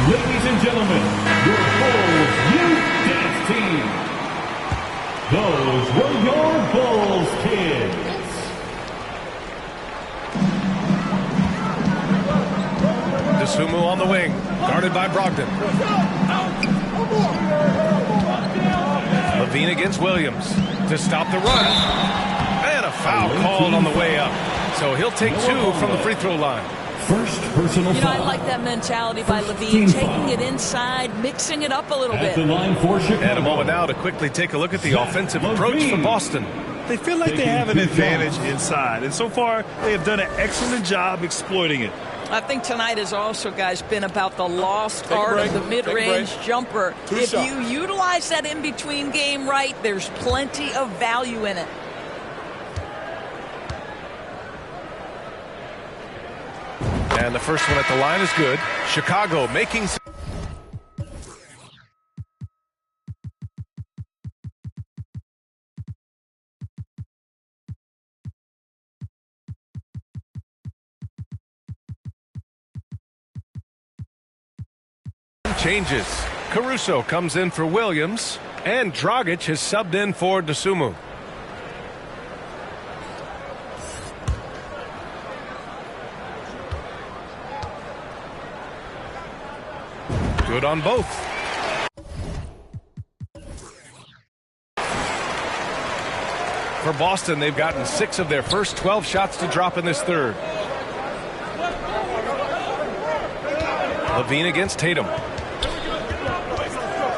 Speaker 7: Ladies and gentlemen, your Bulls Youth Dance Team. Those were your Bulls kids.
Speaker 3: DeSumo on the wing, guarded by Brogdon. Levine against Williams to stop the run. And a foul called on the way up. So he'll take 2 from the free throw line.
Speaker 7: First personal foul.
Speaker 6: I like that mentality by Levine, taking it inside, mixing it up a little bit.
Speaker 7: The line for Chicago.
Speaker 3: And a moment now to quickly take a look at the offensive approach for Boston.
Speaker 5: They feel like they have an advantage inside, and so far they have done an excellent job exploiting it.
Speaker 6: I think tonight has also, guys, been about the lost art of the mid-range jumper. If you utilize that in-between game right, there's plenty of value in it.
Speaker 3: And the first one at the line is good. Chicago making changes. Caruso comes in for Williams, and Dragic has subbed in for DeSumo. Good on both. For Boston, they've gotten 6 of their first 12 shots to drop in this third. Levine against Tatum.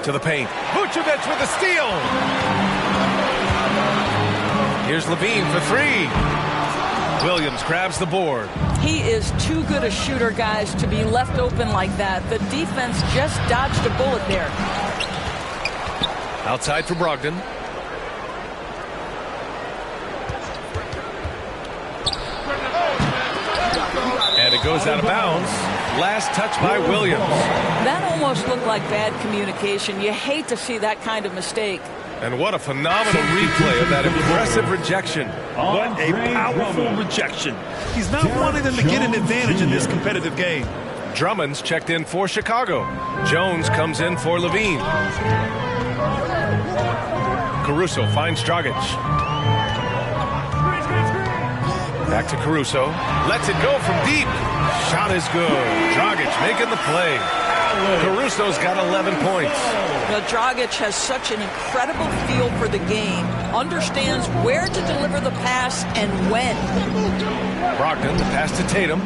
Speaker 3: To the paint. Vucevic with the steal. Here's Levine for three. Williams grabs the board.
Speaker 6: He is too good a shooter, guys, to be left open like that. The defense just dodged a bullet there.
Speaker 3: Outside for Brogdon. And it goes out of bounds. Last touch by Williams.
Speaker 6: That almost looked like bad communication. You hate to see that kind of mistake.
Speaker 3: And what a phenomenal replay of that impressive rejection.
Speaker 5: What a powerful rejection. He's not wanting them to get an advantage in this competitive game.
Speaker 3: Drummond's checked in for Chicago. Jones comes in for Levine. Caruso finds Dragic. Back to Caruso. Lets it go from deep. Shot is good. Dragic making the play. Caruso's got 11 points.
Speaker 6: Now, Dragic has such an incredible feel for the game. Understands where to deliver the pass and when.
Speaker 3: Brogdon, the pass to Tatum.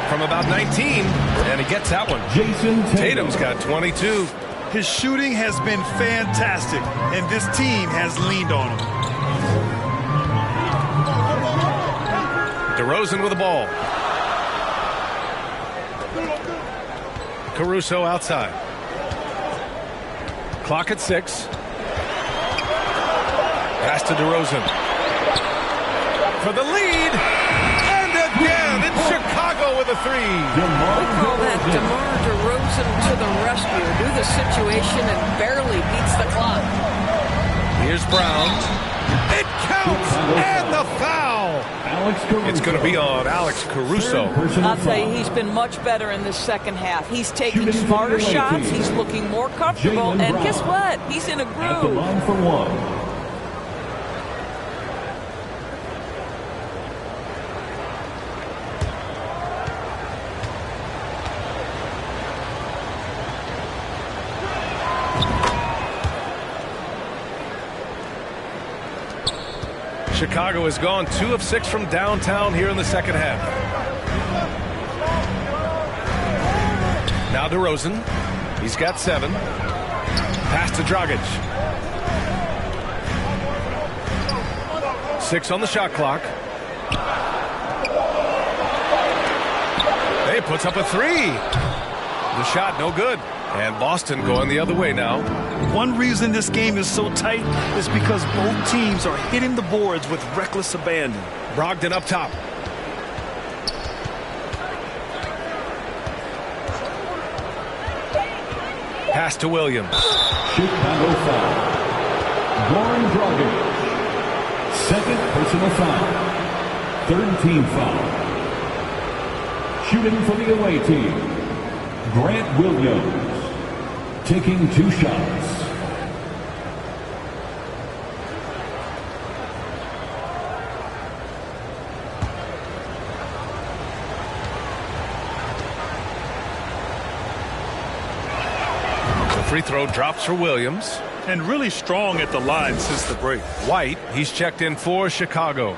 Speaker 3: From about 19, and he gets that one. Tatum's got 22.
Speaker 5: His shooting has been fantastic, and this team has leaned on him.
Speaker 3: DeRozan with the ball. Caruso outside. Clock at 6. Pass to DeRozan. For the lead. And again in Chicago with a three.
Speaker 6: We call that DeMar DeRozan to the rescue. Knew the situation and barely beats the clock.
Speaker 3: Here's Brown. It counts. And the foul. It's going to be on Alex Caruso.
Speaker 6: I'll tell you, he's been much better in this second half. He's taking smarter shots. He's looking more comfortable. And guess what? He's in a groove.
Speaker 3: Chicago has gone 2 of 6 from downtown here in the second half. Now DeRozan. He's got 7. Pass to Dragic. 6 on the shot clock. He puts up a 3. The shot no good. And Boston going the other way now.
Speaker 5: One reason this game is so tight is because both teams are hitting the boards with reckless abandon.
Speaker 3: Brogdon up top. Pass to Williams.
Speaker 7: Chicago foul. Goran Dragic. Second personal foul. Third team foul. Shooting for the away team. Grant Williams. Taking 2 shots.
Speaker 3: The free throw drops for Williams.
Speaker 5: And really strong at the line since the break.
Speaker 3: White, he's checked in for Chicago.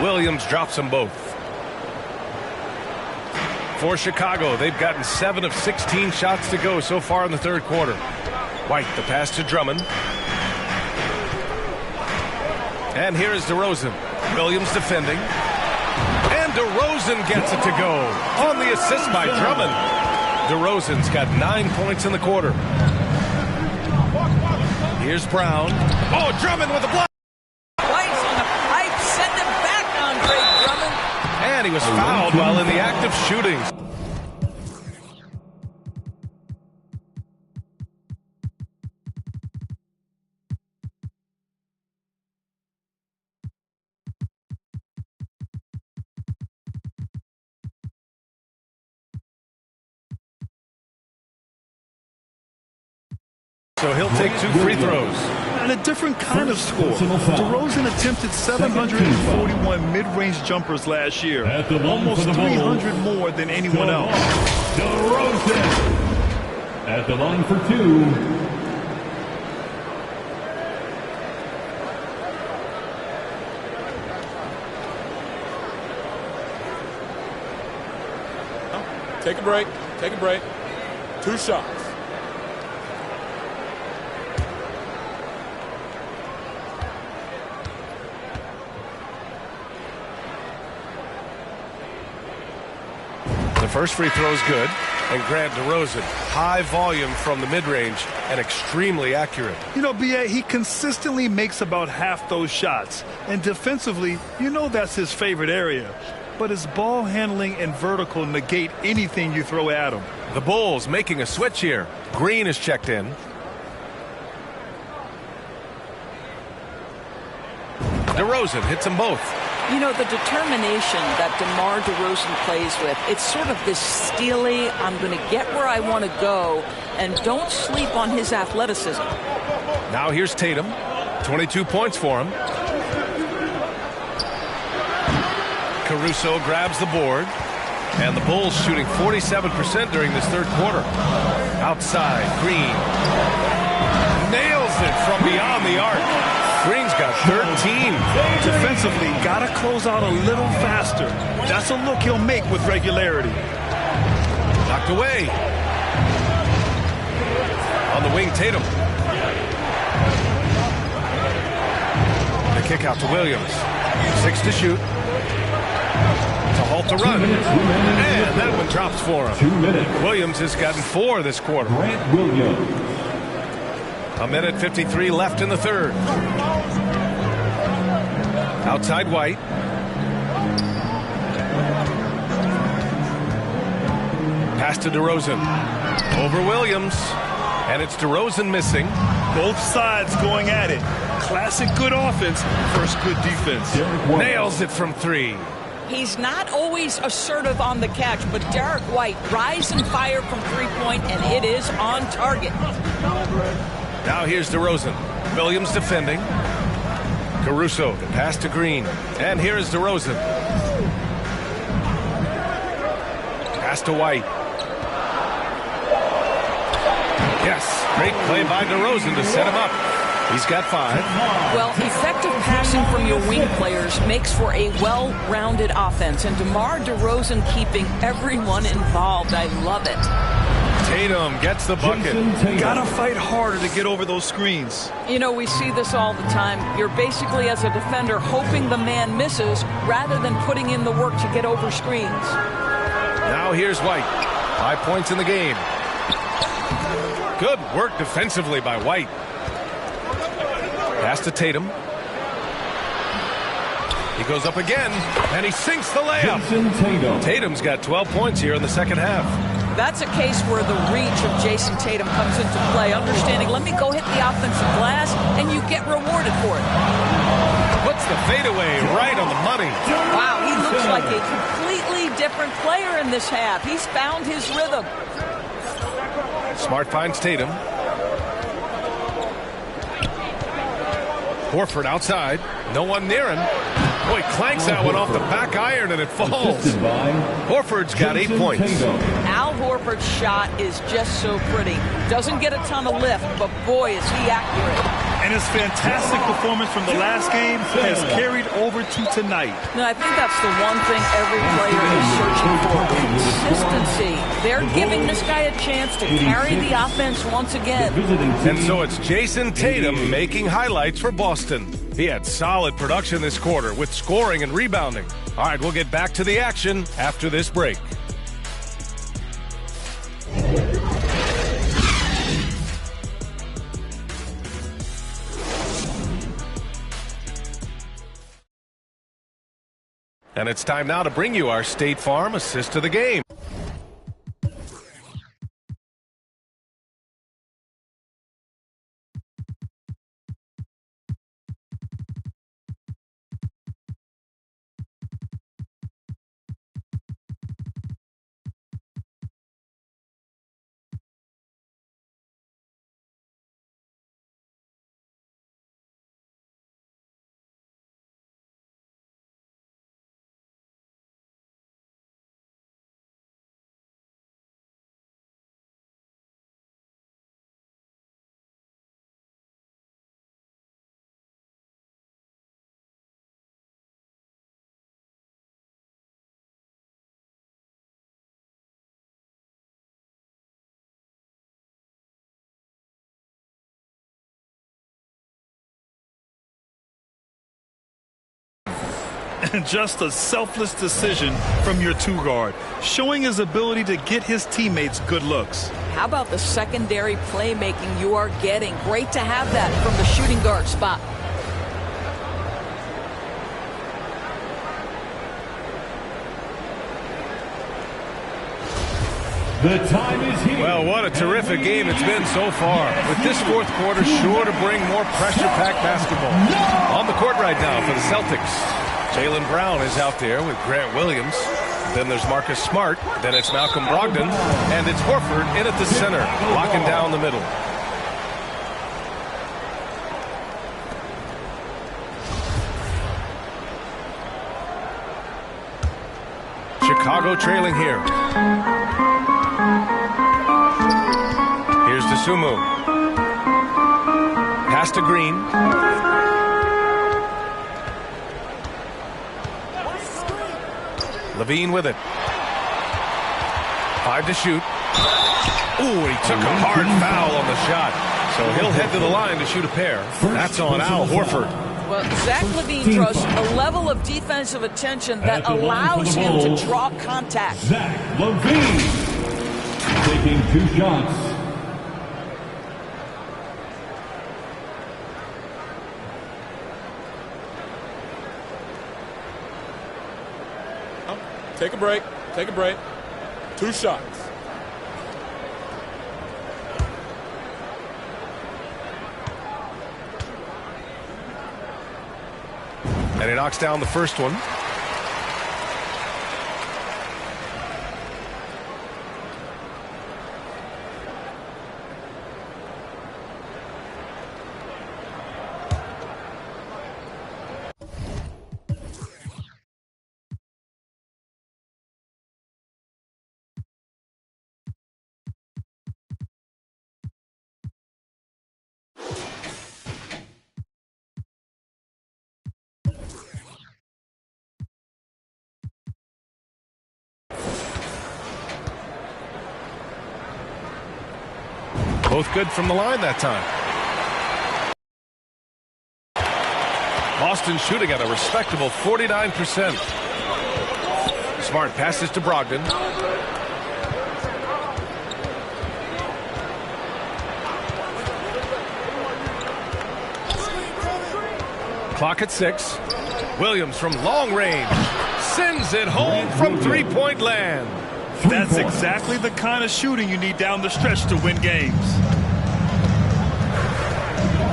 Speaker 3: Williams drops them both. For Chicago, they've gotten 7 of 16 shots to go so far in the third quarter. White, the pass to Drummond. And here is DeRozan. Williams defending. And DeRozan gets it to go. On the assist by Drummond. DeRozan's got 9 points in the quarter. Here's Brown. Oh, Drummond with the block. And he was fouled while in the act of shooting. So he'll take 2 free throws.
Speaker 5: And a different kind of score. DeRozan attempted 741 mid-range jumpers last year, almost 300 more than anyone else.
Speaker 7: DeRozan at the line for two.
Speaker 8: Take a break. Take a break. 2 shots.
Speaker 3: The first free throw is good. And Grant DeRozan, high volume from the mid-range and extremely accurate.
Speaker 5: You know, B.A., he consistently makes about half those shots. And defensively, you know that's his favorite area. But his ball handling and vertical negate anything you throw at him.
Speaker 3: The Bulls making a switch here. Green is checked in. DeRozan hits them both.
Speaker 6: You know, the determination that DeMar DeRozan plays with, it's sort of this steely, I'm going to get where I want to go, and don't sleep on his athleticism.
Speaker 3: Now here's Tatum. 22 points for him. Caruso grabs the board. And the Bulls shooting 47% during this third quarter. Outside, Green nails it from beyond the arc. Green's got 13.
Speaker 5: Defensively, got to close out a little faster. That's a look he'll make with regularity.
Speaker 3: Knocked away. On the wing, Tatum. The kick out to Williams. 6 to shoot. To halt the run. And that one drops for him.
Speaker 7: 2 minutes.
Speaker 3: Williams has gotten 4 this quarter.
Speaker 7: Grant Williams.
Speaker 3: A minute 53 left in the third. Outside White. Pass to DeRozan. Over Williams. And it's DeRozan missing.
Speaker 5: Both sides going at it. Classic good offense versus good defense.
Speaker 3: Nails it from 3.
Speaker 6: He's not always assertive on the catch, but Derek White rise and fire from three-point, and it is on target.
Speaker 3: Now here's DeRozan. Williams defending. Caruso, the pass to Green. And here is DeRozan. Pass to White. Yes, great play by DeRozan to set him up. He's got 5.
Speaker 6: Well, effective passing from your wing players makes for a well-rounded offense, and DeMar DeRozan keeping everyone involved. I love it.
Speaker 3: Tatum gets the bucket.
Speaker 5: Gotta fight harder to get over those screens.
Speaker 6: You know, we see this all the time. You're basically, as a defender, hoping the man misses rather than putting in the work to get over screens.
Speaker 3: Now here's White. 5 points in the game. Good work defensively by White. Pass to Tatum. He goes up again, and he sinks the layup. Tatum's got 12 points here in the second half.
Speaker 6: That's a case where the reach of Jason Tatum comes into play. Understanding, let me go hit the offensive glass, and you get rewarded for it.
Speaker 3: Puts the fadeaway right on the money.
Speaker 6: Wow, he looks like a completely different player in this half. He's found his rhythm.
Speaker 3: Smart finds Tatum. Horford outside. No one near him. Boy, clanks that one off the back iron and it falls. Horford's got 8 points.
Speaker 6: Al Horford's shot is just so pretty. Doesn't get a ton of lift, but boy, is he accurate.
Speaker 5: And his fantastic performance from the last game has carried over to tonight.
Speaker 6: No, I think that's the one thing every player is searching for. Consistency. They're giving this guy a chance to carry the offense once again.
Speaker 3: And so it's Jason Tatum making highlights for Boston. He had solid production this quarter with scoring and rebounding. All right, we'll get back to the action after this break. And it's time now to bring you our State Farm Assist of the Game.
Speaker 5: And just a selfless decision from your two-guard, showing his ability to get his teammates good looks.
Speaker 6: How about the secondary playmaking you are getting? Great to have that from the shooting guard spot.
Speaker 7: The time is here.
Speaker 3: Well, what a terrific game it's been so far. With this fourth quarter sure to bring more pressure-packed basketball. On the court right now for the Celtics, Jaylen Brown is out there with Grant Williams. Then there's Marcus Smart. Then it's Malcolm Brogdon. And it's Horford in at the center, locking down the middle. Chicago trailing here. Here's DeSumo. Pass to Green. Levine with it. 5 to shoot. Ooh, he took a hard foul on the shot. So he'll head to the line to shoot a pair. That's on Al Horford.
Speaker 6: Well, Zach LaVine draws a level of defensive attention that allows him to draw contact.
Speaker 7: Zach LaVine taking 2 shots.
Speaker 12: Take a break. Take a break. 2 shots.
Speaker 3: And he knocks down the first one. Both good from the line that time. Boston shooting at a respectable 49%. Smart passes to Brogdon. Clock at 6. Williams from long range sends it home from three-point land.
Speaker 5: That's exactly the kind of shooting you need down the stretch to win games.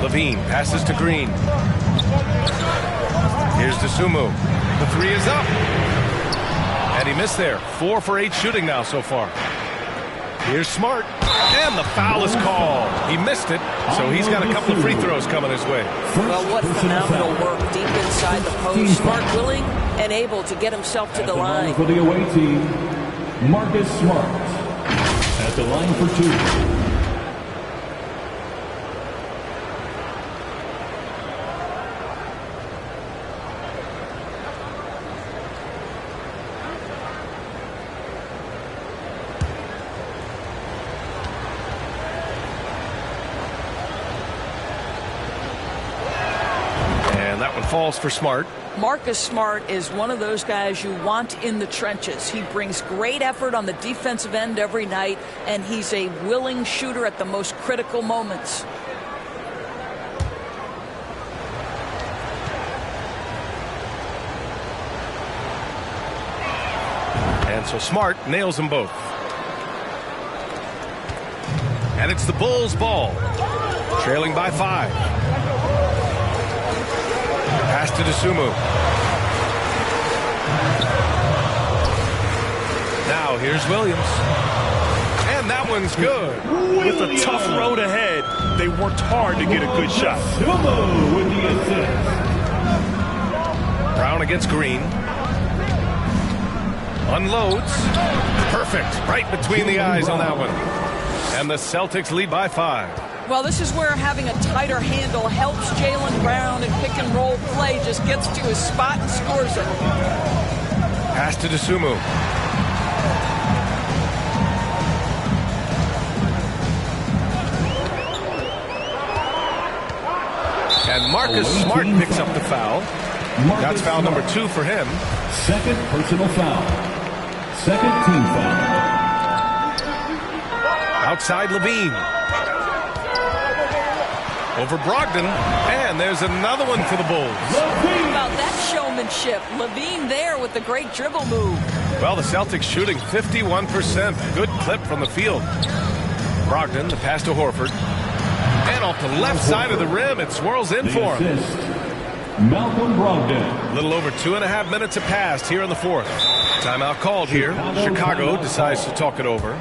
Speaker 3: Levine passes to Green. Here's DeSumo. The 3 is up. And he missed there. 4 for 8 shooting now so far. Here's Smart. And the foul is called. He missed it, so he's got a couple of free throws coming his way.
Speaker 6: Well, what phenomenal work deep inside the post. Smart willing and able to get himself to the line.
Speaker 7: For the away team, Marcus Smart at the line for 2.
Speaker 3: And that one falls for Smart.
Speaker 6: Marcus Smart is one of those guys you want in the trenches. He brings great effort on the defensive end every night, and he's a willing shooter at the most critical moments.
Speaker 3: And so Smart nails them both. And it's the Bulls' ball. Trailing by 5. Pass to DeSumo. Now here's Williams. And that one's good.
Speaker 5: With a tough road ahead, they worked hard to get a good shot.
Speaker 7: With the assist.
Speaker 3: Brown against Green. Unloads. Perfect. Right between the eyes on that one. And the Celtics lead by 5.
Speaker 6: Well, this is where having a tighter handle helps Jaylen Brown in pick and roll play. Just gets to his spot and scores it.
Speaker 3: Pass to DeSumo. And Marcus Smart picks up the foul. That's foul number 2 for him.
Speaker 7: Second personal foul. Second team foul.
Speaker 3: Outside Levine. Over Brogdon. And there's another one for the Bulls.
Speaker 6: How about that showmanship? Levine there with the great dribble move.
Speaker 3: Well, the Celtics shooting 51%. Good clip from the field. Brogdon, the pass to Horford. And off the left side of the rim, it swirls in for him.
Speaker 7: Malcolm Brogdon.
Speaker 3: A little over 2.5 minutes have passed here in the fourth. Timeout called here. Chicago decides to talk it over.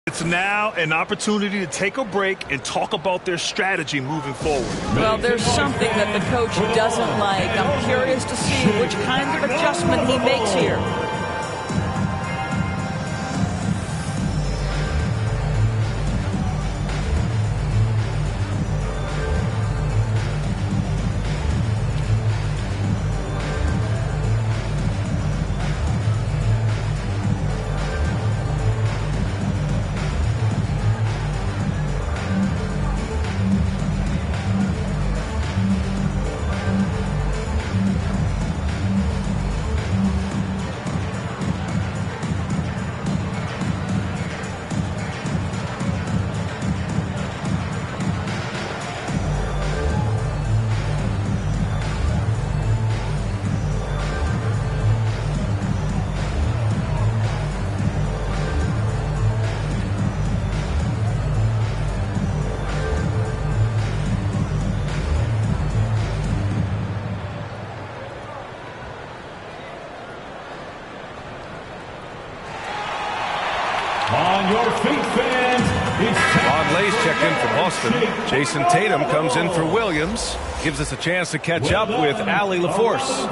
Speaker 5: It's now an opportunity to take a break and talk about their strategy moving forward.
Speaker 6: Well, there's something that the coach doesn't like. I'm curious to see which kind of adjustment he makes here.
Speaker 7: On your feet, fans.
Speaker 3: Vonleh's checked in for Boston. Jason Tatum comes in for Williams. Gives us a chance to catch up with Allie LaForce.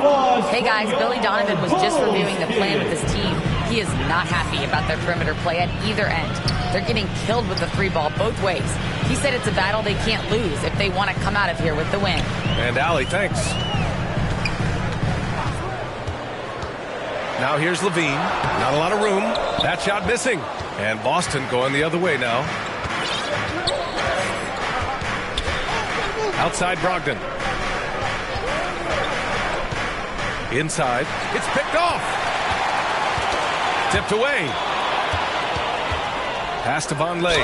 Speaker 4: Hey guys, Billy Donovan was just reviewing the plan with his team. He is not happy about their perimeter play at either end. They're getting killed with the 3-ball both ways. He said it's a battle they can't lose if they want to come out of here with the win.
Speaker 3: And Allie, thanks. Now here's Levine. Not a lot of room. That shot missing. And Boston going the other way now. Outside Brogdon. Inside. It's picked off. Tipped away. Pass to Vonleh.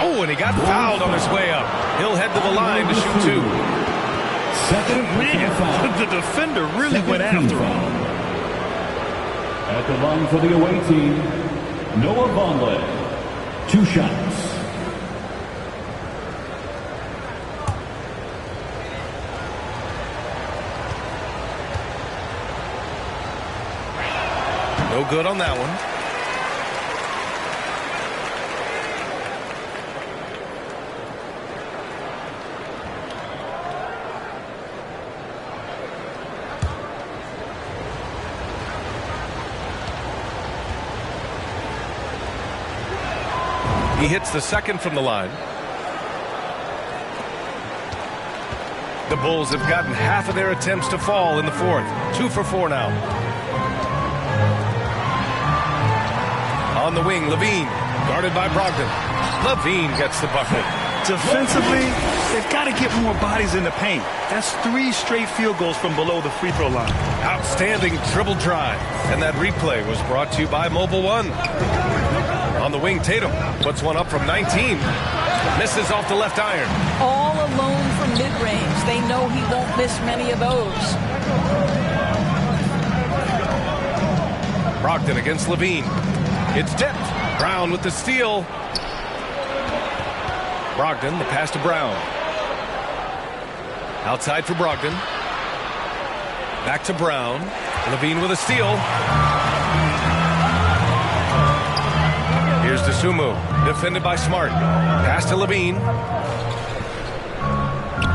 Speaker 3: Oh, and he got fouled on his way up. He'll head to the line to shoot 2.
Speaker 5: Man, the defender really went after him.
Speaker 7: At the line for the away team, Noah Vonleh. 2 shots.
Speaker 3: No good on that one. He hits the second from the line. The Bulls have gotten half of their attempts to fall in the fourth. 2 for 4 now. On the wing, Levine, guarded by Brogdon. Levine gets the bucket.
Speaker 5: Defensively, they've got to get more bodies in the paint. That's 3 straight field goals from below the free throw line.
Speaker 3: Outstanding dribble drive. And that replay was brought to you by Mobile One. On the wing, Tatum puts one up from 19. Misses off the left iron.
Speaker 6: All alone from mid-range. They know he won't miss many of those.
Speaker 3: Brogdon against Levine. It's tipped. Brown with the steal. Brogdon, the pass to Brown. Outside for Brogdon. Back to Brown. Levine with a steal. Here's DeSumo, defended by Smart. Pass to Levine.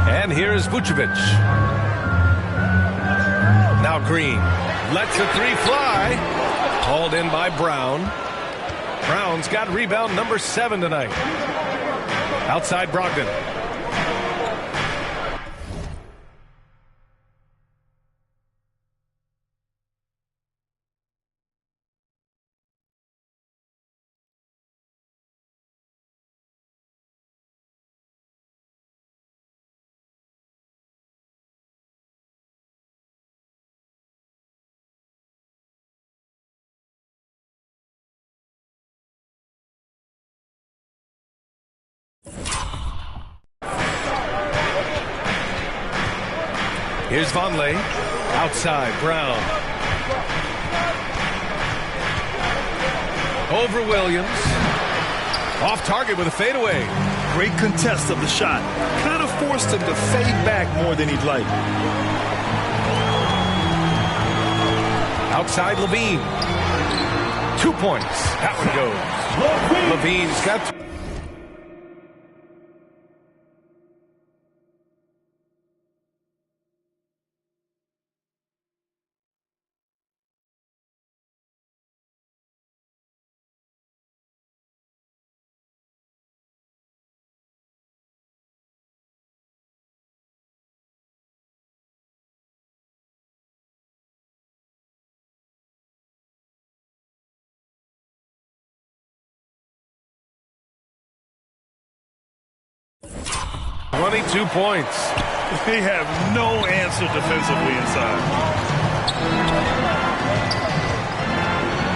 Speaker 3: And here's Vucevic. Now Green lets a 3 fly. Hauled in by Brown. Brown's got rebound number 7 tonight. Outside Brogdon. Here's Vonleh. Outside, Brown. Over Williams. Off target with a fadeaway.
Speaker 5: Great contest of the shot. Kind of forced him to fade back more than he'd like.
Speaker 3: Outside Levine. 2 points. That one goes. Levine's got... ...22 points.
Speaker 5: They have no answer defensively inside.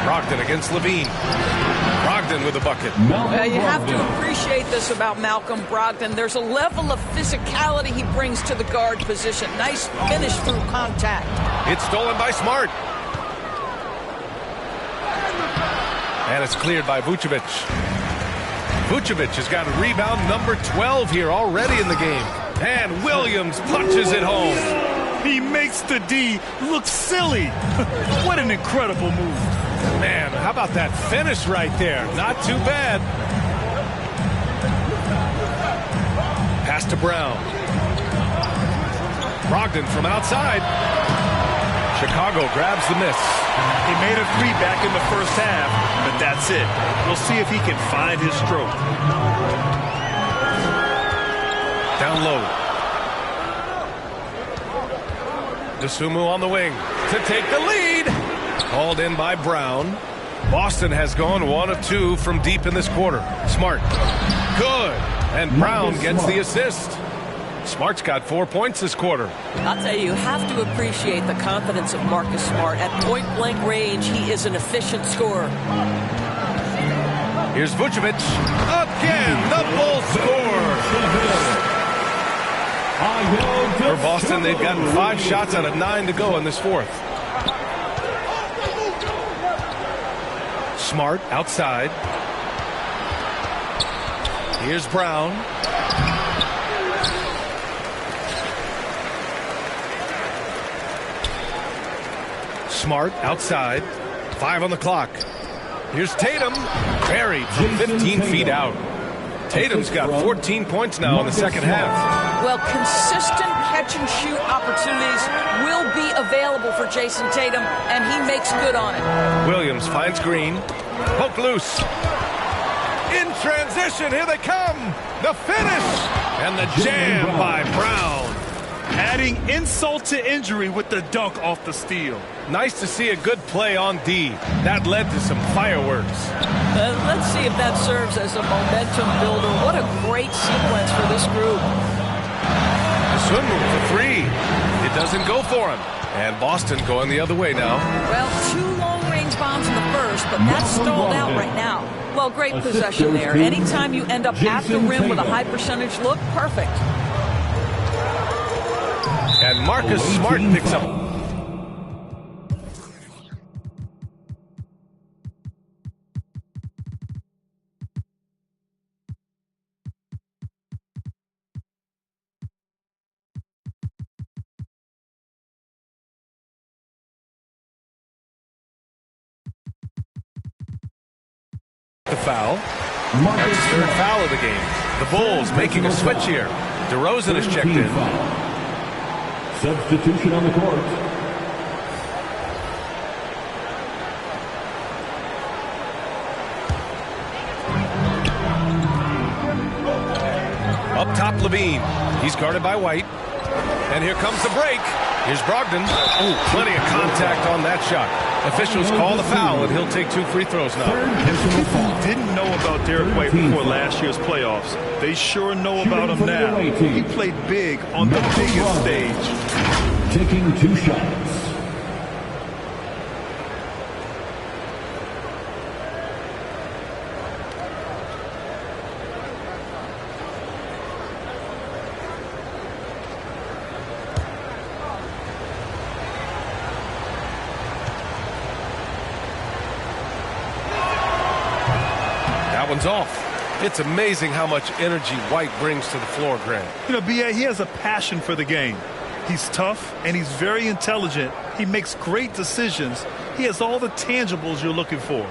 Speaker 3: Brogdon against Levine. Brogdon with a bucket.
Speaker 6: You have to appreciate this about Malcolm Brogdon. There's a level of physicality he brings to the guard position. Nice finish through contact.
Speaker 3: It's stolen by Smart. And it's cleared by Vucevic. Vucevic has got rebound number 12 here already in the game. And Williams punches it home.
Speaker 5: He makes the D look silly. What an incredible move.
Speaker 3: Man, how about that finish right there? Not too bad. Pass to Brown. Brogdon from outside. Chicago grabs the miss.
Speaker 5: He made a 3 back in the first half, but that's it. We'll see if he can find his stroke.
Speaker 3: Down low. DeSumo on the wing to take the lead. Called in by Brown. Boston has gone 1 of 2 from deep in this quarter. Smart. Good. And Brown gets the assist. Smart's got 4 points this quarter.
Speaker 6: I'll tell you have to appreciate the confidence of Marcus Smart. At point-blank range, he is an efficient scorer.
Speaker 3: Here's Vucevic. Again, the Bulls score. For Boston, they've gotten 5 shots out of 9 to go in this fourth. Smart outside. Here's Brown. Smart outside. 5 on the clock. Here's Tatum. Buried from 15 feet out. Tatum's got 14 points now in the second half.
Speaker 6: Well, consistent catch-and-shoot opportunities will be available for Jason Tatum, and he makes good on it.
Speaker 3: Williams finds Green. Poke loose. In transition, here they come. The finish. And the jam by Brown.
Speaker 5: Adding insult to injury with the dunk off the steal.
Speaker 3: Nice to see a good play on D. That led to some fireworks.
Speaker 6: Let's see if that serves as a momentum builder. What a great sequence for this group.
Speaker 3: The swim move for 3. It doesn't go for him. And Boston going the other way now.
Speaker 6: Well, 2 long-range bombs in the first, but that's stalled out right now. Well, great possession there. Anytime you end up at the rim with a high percentage look, perfect.
Speaker 3: And Marcus Smart picks up. The foul. That's his 3rd foul of the game. The Bulls making a switch here. DeRozan is checked in.
Speaker 7: Substitution on the court.
Speaker 3: Zach LaVine. He's guarded by White. And here comes the break. Here's Brogdon. Oh, plenty of contact on that shot. Officials call the foul, and he'll take 2 free throws now.
Speaker 5: People didn't know about Derek White before last year's playoffs. They sure know about him now. He played big on the biggest stage.
Speaker 7: Taking 2 shots.
Speaker 3: One's off. It's amazing how much energy White brings to the floor, Grant.
Speaker 5: You know, B.A., he has a passion for the game. He's tough and he's very intelligent. He makes great decisions. He has all the tangibles you're looking for.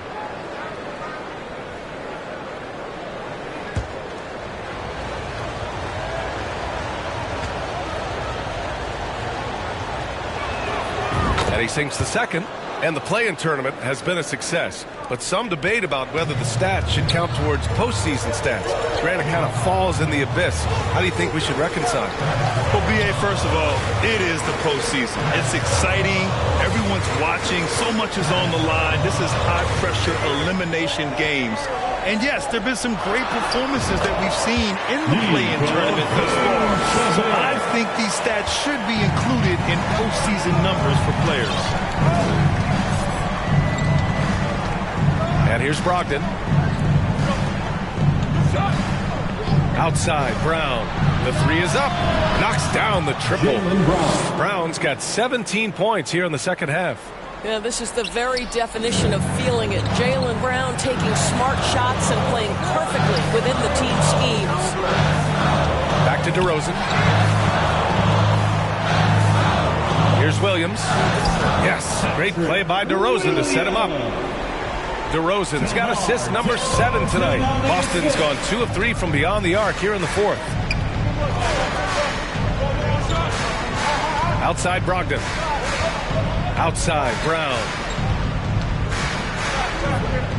Speaker 3: And he sinks the second. And the play-in tournament has been a success, but some debate about whether the stats should count towards postseason stats. Grant, it kind of falls in the abyss. How do you think we should reconcile?
Speaker 5: Well, B.A., first of all, it is the postseason. It's exciting. Everyone's watching. So much is on the line. This is high-pressure elimination games. And yes, there have been some great performances that we've seen in the play-in tournament thus far. So I think these stats should be included in postseason numbers for players.
Speaker 3: And here's Brogdon. Outside, Brown. The 3 is up. Knocks down the triple. Brown's got 17 points here in the second half.
Speaker 6: Yeah, this is the very definition of feeling it. Jaylen Brown taking smart shots and playing perfectly within the team schemes.
Speaker 3: Back to DeRozan. Here's Williams. Yes, great play by DeRozan to set him up. DeRozan's got assist number 7 tonight. Boston's gone 2 of 3 from beyond the arc here in the 4th. Outside Brogdon. Outside Brown.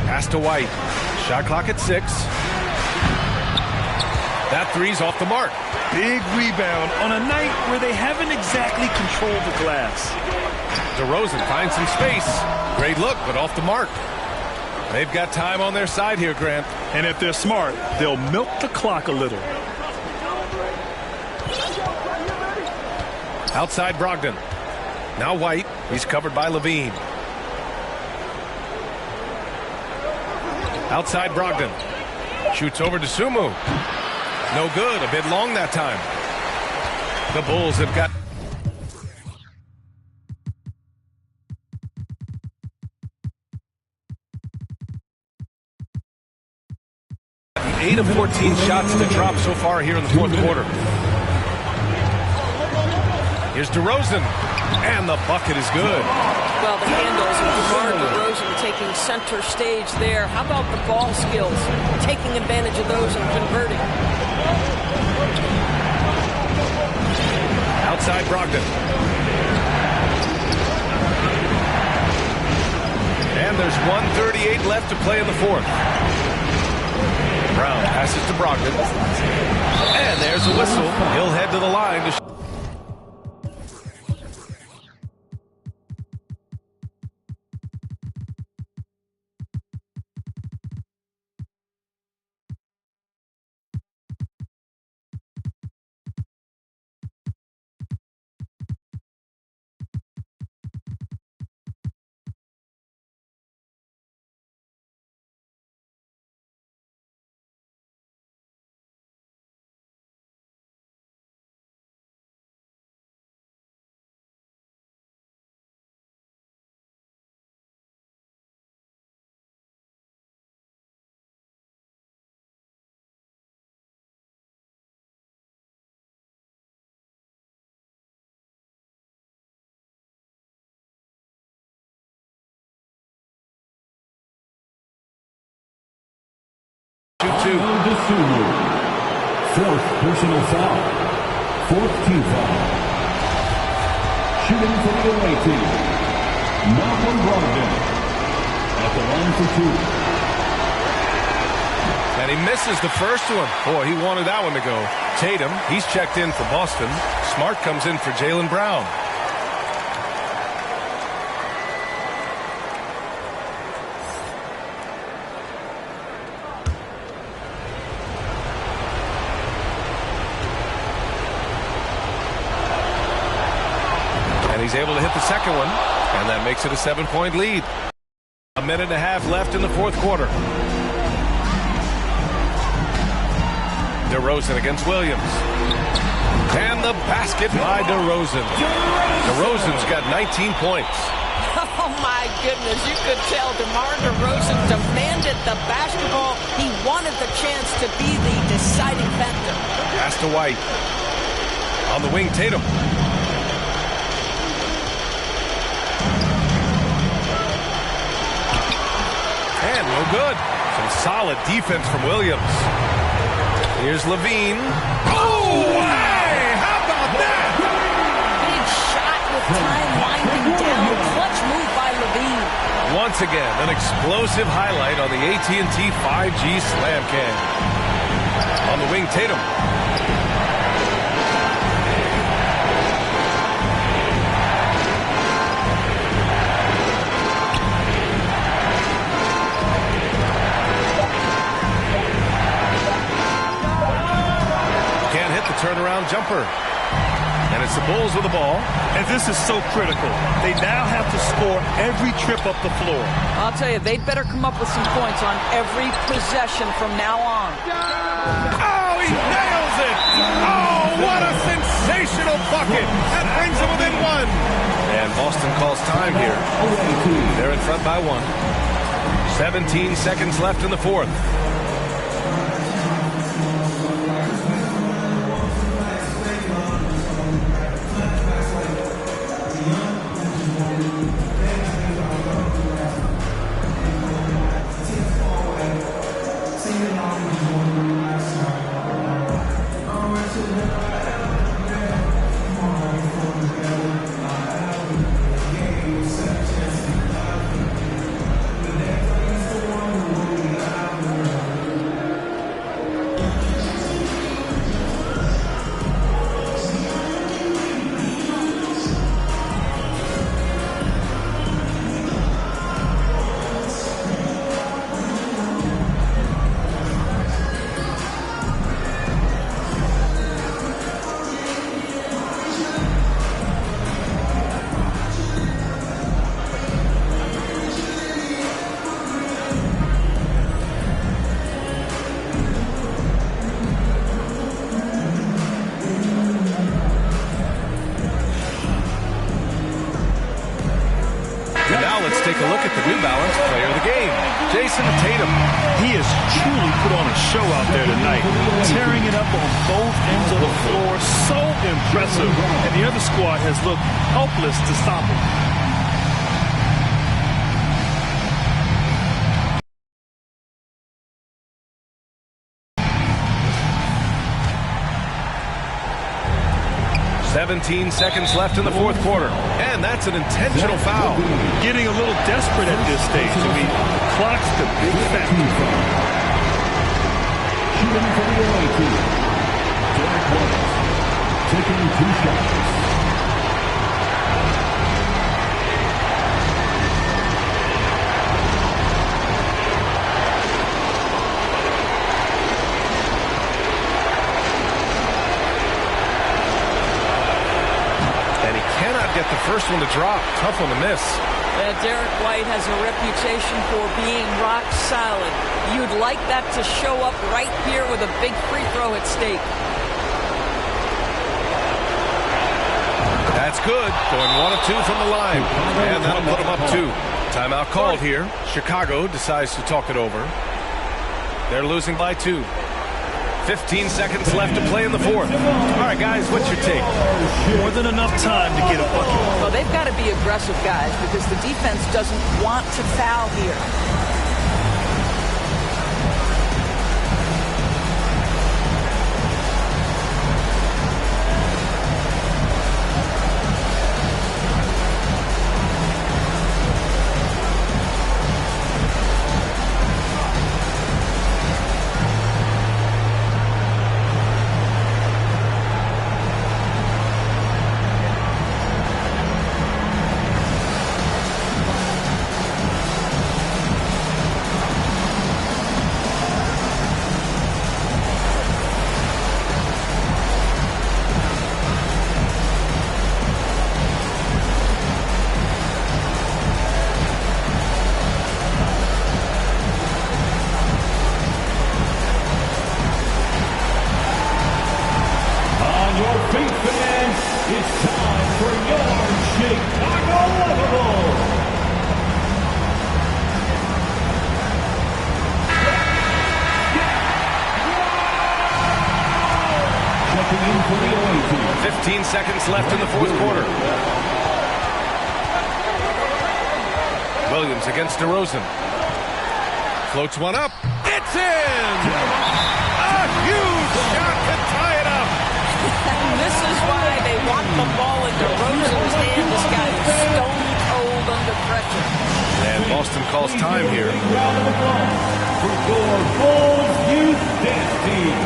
Speaker 3: Pass to White. Shot clock at 6. That 3's off the mark.
Speaker 5: Big rebound on a night where they haven't exactly controlled the glass.
Speaker 3: DeRozan finds some space. Great look, but off the mark. They've got time on their side here, Grant.
Speaker 5: And if they're smart, they'll milk the clock a little.
Speaker 3: Outside Brogdon. Now White. He's covered by LaVine. Outside Brogdon. Shoots over to Sumu. No good. A bit long that time. The Bulls have got... the 8 of 14 shots to drop so far here in the 4th quarter. Here's DeRozan. And the bucket is good.
Speaker 6: Well, the handles of DeMar DeRozan taking center stage there. How about the ball skills? Taking advantage of those and converting.
Speaker 3: Outside Brogdon. And there's 1:38 left to play in the 4th. Brown passes to Brogdon. And there's a whistle. He'll head to the line to...
Speaker 7: Fourth personal foul. 4th team foul. Shooting for the away team, Malcolm Brogdon at the line for 2.
Speaker 3: And he misses the first one. Boy, he wanted that one to go. Tatum. He's checked in for Boston. Smart comes in for Jaylen Brown. And he's able to hit the second one, and that makes it a 7-point lead. A minute and a half left in the fourth quarter. DeRozan against Williams. And the basket by DeRozan. DeRozan's got 19 points.
Speaker 6: Oh, my goodness. You could tell DeMar DeRozan demanded the basketball. He wanted the chance to be the deciding factor.
Speaker 3: Pass to White. On the wing, Tatum. And no good. Some solid defense from Williams. Here's Levine. Oh, hey! How about that?
Speaker 6: Big shot with time winding down. Clutch move by Levine.
Speaker 3: Once again, an explosive highlight on the AT&T 5G Slam Cam. On the wing, Tatum. Turnaround jumper. And it's the Bulls with the ball.
Speaker 5: And this is so critical. They now have to score every trip up the floor.
Speaker 6: I'll tell you, they'd better come up with some points on every possession from now on.
Speaker 3: Oh, he nails it! Oh, what a sensational bucket! That brings them within one. And Boston calls time here. They're in front by one. 17 seconds left in the fourth. Take a look at the New Balance player of the game, Jason Tatum.
Speaker 5: He has truly put on a show out there tonight, tearing it up on both ends of the floor. So impressive. And the other squad has looked helpless to stop him.
Speaker 3: "17 seconds left in the fourth quarter, and that's an intentional foul."
Speaker 5: Getting a little desperate at this stage. I mean, the clock's the big factor.
Speaker 7: Shooting for the away team, Derek White, taking 2 shots.
Speaker 3: Get the first one to drop. Tough one to miss.
Speaker 6: Derek White has a reputation for being rock solid. You'd like that to show up right here with a big free throw at stake.
Speaker 3: That's good. Going 1 of 2 from the line. And that'll put them up 2. Timeout called here. Chicago decides to talk it over. They're losing by 2. 15 seconds left to play in the fourth. All right, guys, what's your take?
Speaker 5: More than enough time to get a bucket.
Speaker 6: Well, they've got to be aggressive, guys, because the defense doesn't want to foul here.
Speaker 7: State fans, it's time for your Chicago Lovables. Checking in for the away team.
Speaker 3: 15 seconds left in the fourth quarter. Williams against DeRozan. Floats one up. It's in! A huge shot to tie it up.
Speaker 6: This is why they want the ball in DeRozan's hand. This guy is stone cold under pressure.
Speaker 3: And Boston calls time here.
Speaker 7: Round of applause for your Bulls Youth Dance Team.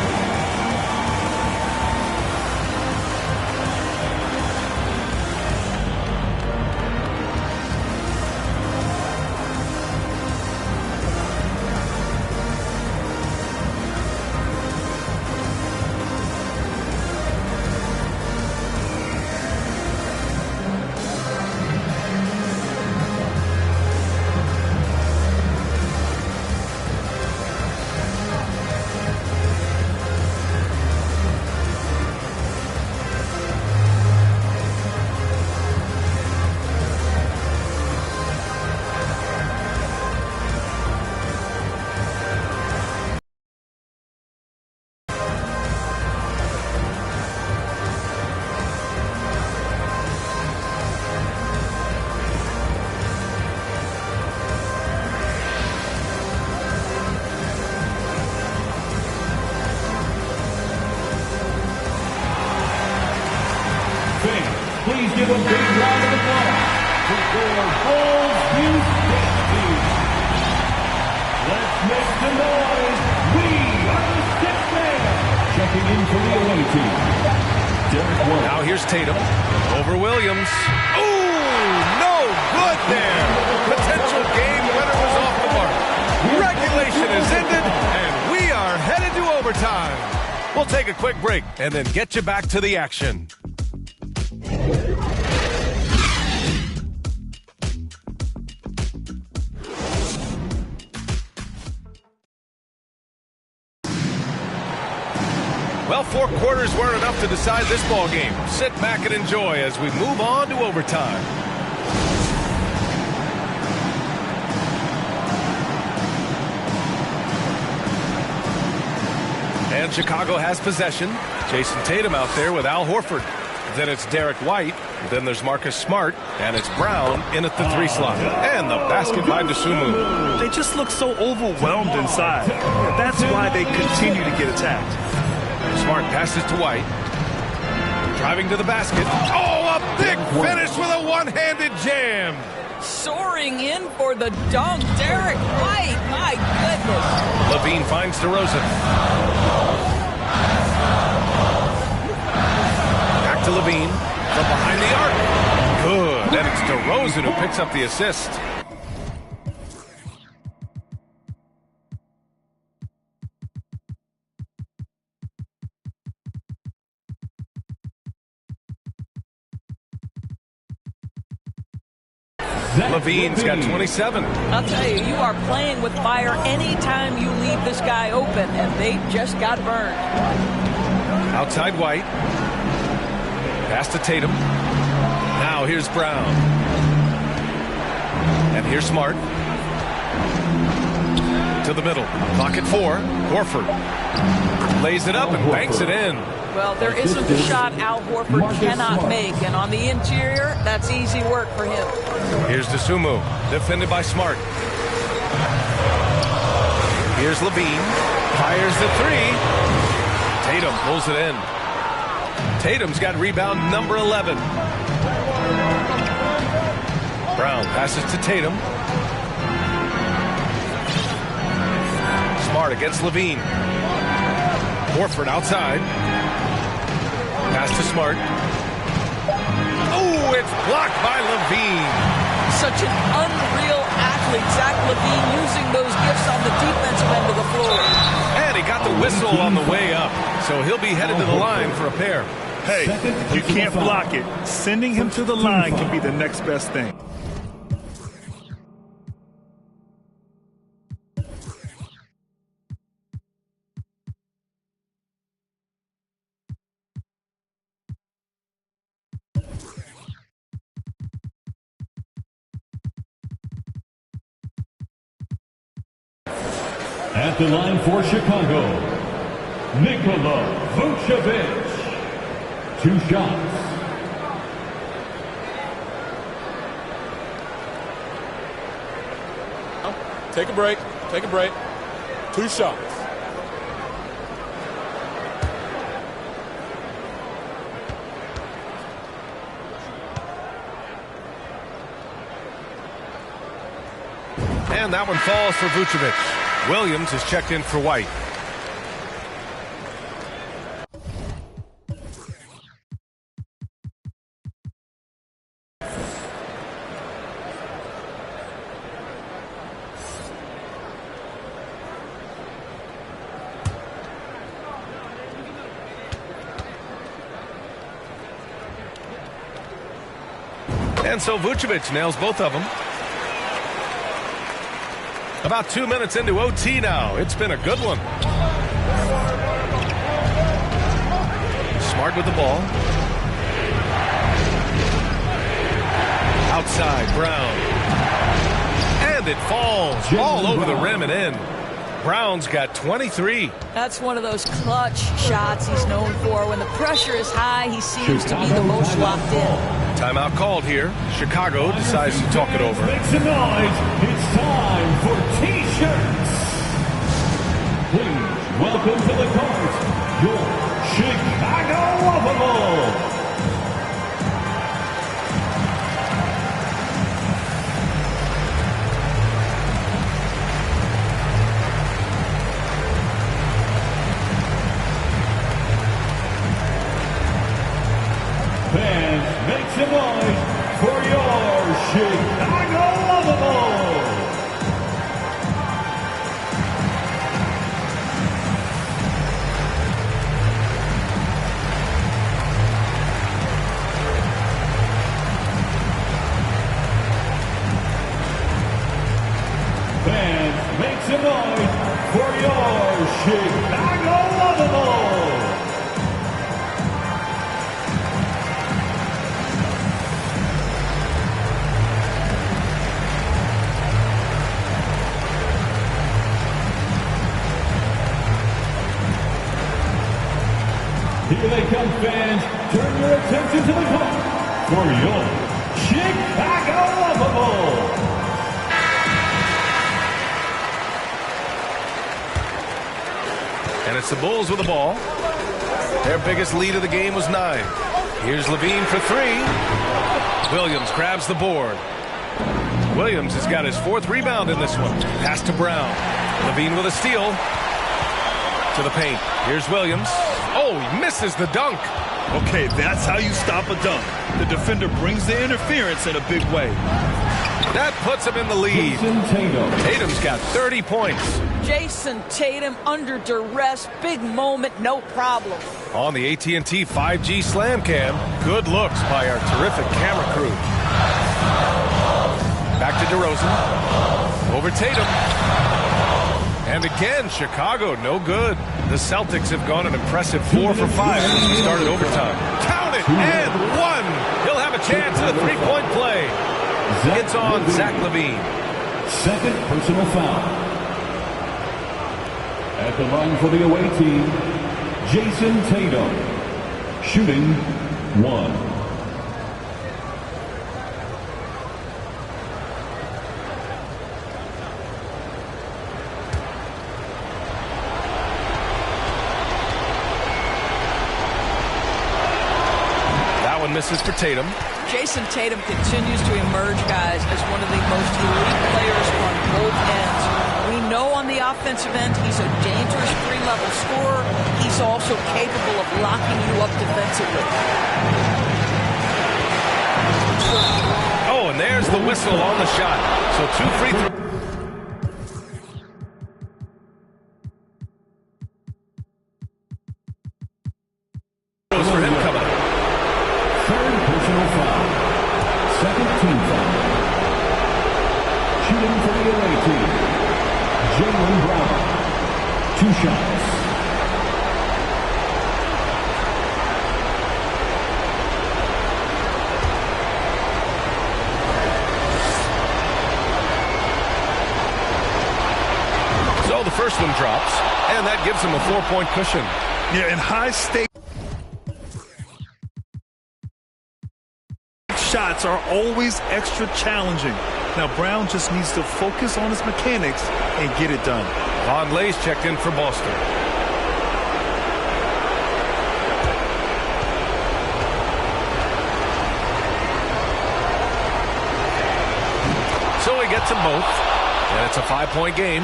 Speaker 7: Please give a big round of applause for your Bulls Youth Dance Team. Let's make some noise. We are the Six Men. Checking in for the away team. Derek White.
Speaker 3: Now here's Tatum. Over Williams. Ooh, no good there. Potential game winner was off the mark. Regulation is ended, and we are headed to overtime. We'll take a quick break and then get you back to the action. Well, 4 quarters weren't enough to decide this ball game. Sit back and enjoy as we move on to overtime. And Chicago has possession. Jason Tatum out there with Al Horford. Then it's Derek White. Then there's Marcus Smart. And it's Brown in at the 3 slot. And the basket by DeSumo.
Speaker 5: They just look so overwhelmed inside. That's why they continue to get attacked.
Speaker 3: Smart passes to White. Driving to the basket. Oh, a big finish with a one-handed jam.
Speaker 6: Soaring in for the dunk. Derek White, my goodness.
Speaker 3: Levine finds DeRozan. Back to Levine from behind the arc. Good. And it's DeRozan who picks up the assist. Levine's got 27.
Speaker 6: I'll tell you, you are playing with fire anytime you leave this guy open, and they just got burned.
Speaker 3: Outside White. Pass to Tatum. Now here's Brown. And here's Smart. To the middle. Clock at 4. Horford lays it up and banks it in.
Speaker 6: Well, there isn't a shot Al Horford cannot make, and on the interior, that's easy work for him.
Speaker 3: Here's DeSumo, defended by Smart. Here's Levine, fires the 3. Tatum pulls it in. Tatum's got rebound number 11. Brown passes to Tatum. Smart against Levine. Horford outside. Pass to Smart. Oh, it's blocked by Levine.
Speaker 6: Such an unreal athlete, Zach Levine, using those gifts on the defensive end of the floor.
Speaker 3: And he got the whistle on the way up, so he'll be headed to the line for a pair.
Speaker 5: Hey, you can't block it. Sending him to the line can be the next best thing.
Speaker 7: At the line for Chicago, Nikola Vucevic. 2 shots.
Speaker 8: Take a break. Take a break. 2 shots.
Speaker 3: And that one falls for Vucevic. Williams is checked in for White. And so Vucevic nails both of them. About 2 minutes into OT now. It's been a good one. Smart with the ball. Outside, Brown. And it falls all over the rim and in. Brown's got 23.
Speaker 6: That's one of those clutch shots he's known for. When the pressure is high, he seems to be the most locked in.
Speaker 3: Timeout called here. Chicago decides to talk it over.
Speaker 7: Make some noise. It's time for T-shirts. Please welcome to the court your Chicago Lovable. Fans, make some noise for your Chicago Lovable. Fans, make some noise for your Chicago Lovable. Here they come, fans. Turn your attention to the court for your Chicago Lovable.
Speaker 3: And it's the Bulls with the ball. Their biggest lead of the game was 9. Here's Levine for 3. Williams grabs the board. Williams has got his 4th rebound in this one. Pass to Brown. Levine with a steal. To the paint. Here's Williams. Oh, he misses the dunk.
Speaker 5: Okay, that's how you stop a dunk. The defender brings the interference in a big way.
Speaker 3: That puts him in the lead. Tatum's got 30 points.
Speaker 6: Jason Tatum under duress, big moment, no problem.
Speaker 3: On the AT&T 5G Slam Cam, good looks by our terrific camera crew. Back to DeRozan. Over Tatum. And again, Chicago, no good. The Celtics have gone an impressive 4 for 5 since we started overtime. Count it, and 1. He'll have a chance at a 3-point play. It's on Zach LaVine.
Speaker 7: Second personal foul. At the line for the away team, Jason Tatum. Shooting 1.
Speaker 3: Misses for Tatum.
Speaker 6: Jason Tatum continues to emerge, guys, as one of the most elite players on both ends. We know on the offensive end he's a dangerous 3-level scorer. He's also capable of locking you up defensively.
Speaker 3: Oh, and there's the whistle on the shot. So 2 free throws. For him coming up.
Speaker 7: Third personal foul. Second team foul. Shooting for the away team, Jaylen Brown. 2 shots.
Speaker 3: first one drops, and that gives him a 4-point cushion.
Speaker 5: Yeah, in high stakes shots are always extra challenging. Now Brown just needs to focus on his mechanics and get it done.
Speaker 3: Vonleh's checked in for Boston. So he gets them both, and it's a 5-point game.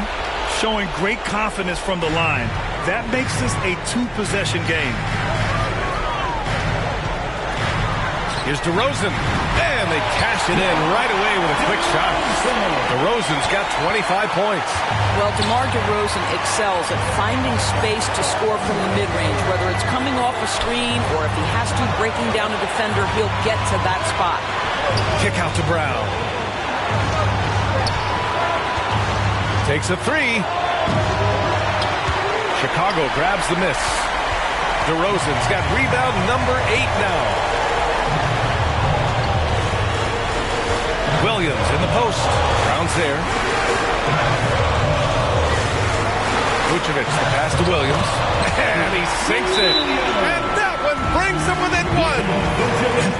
Speaker 5: Showing great confidence from the line. That makes this a 2-possession game.
Speaker 3: Here's DeRozan, and they cash it in right away with a quick shot. DeRozan's got 25 points.
Speaker 6: Well, DeMar DeRozan excels at finding space to score from the mid-range. Whether it's coming off a screen or if he has to breaking down a defender, he'll get to that spot.
Speaker 3: Kick out to Brown. Takes a 3. Chicago grabs the miss. DeRozan's got rebound number 8 now. Williams in the post. Brown's there. Vucevic, the pass to Williams. And he sinks it. And that one brings him within 1.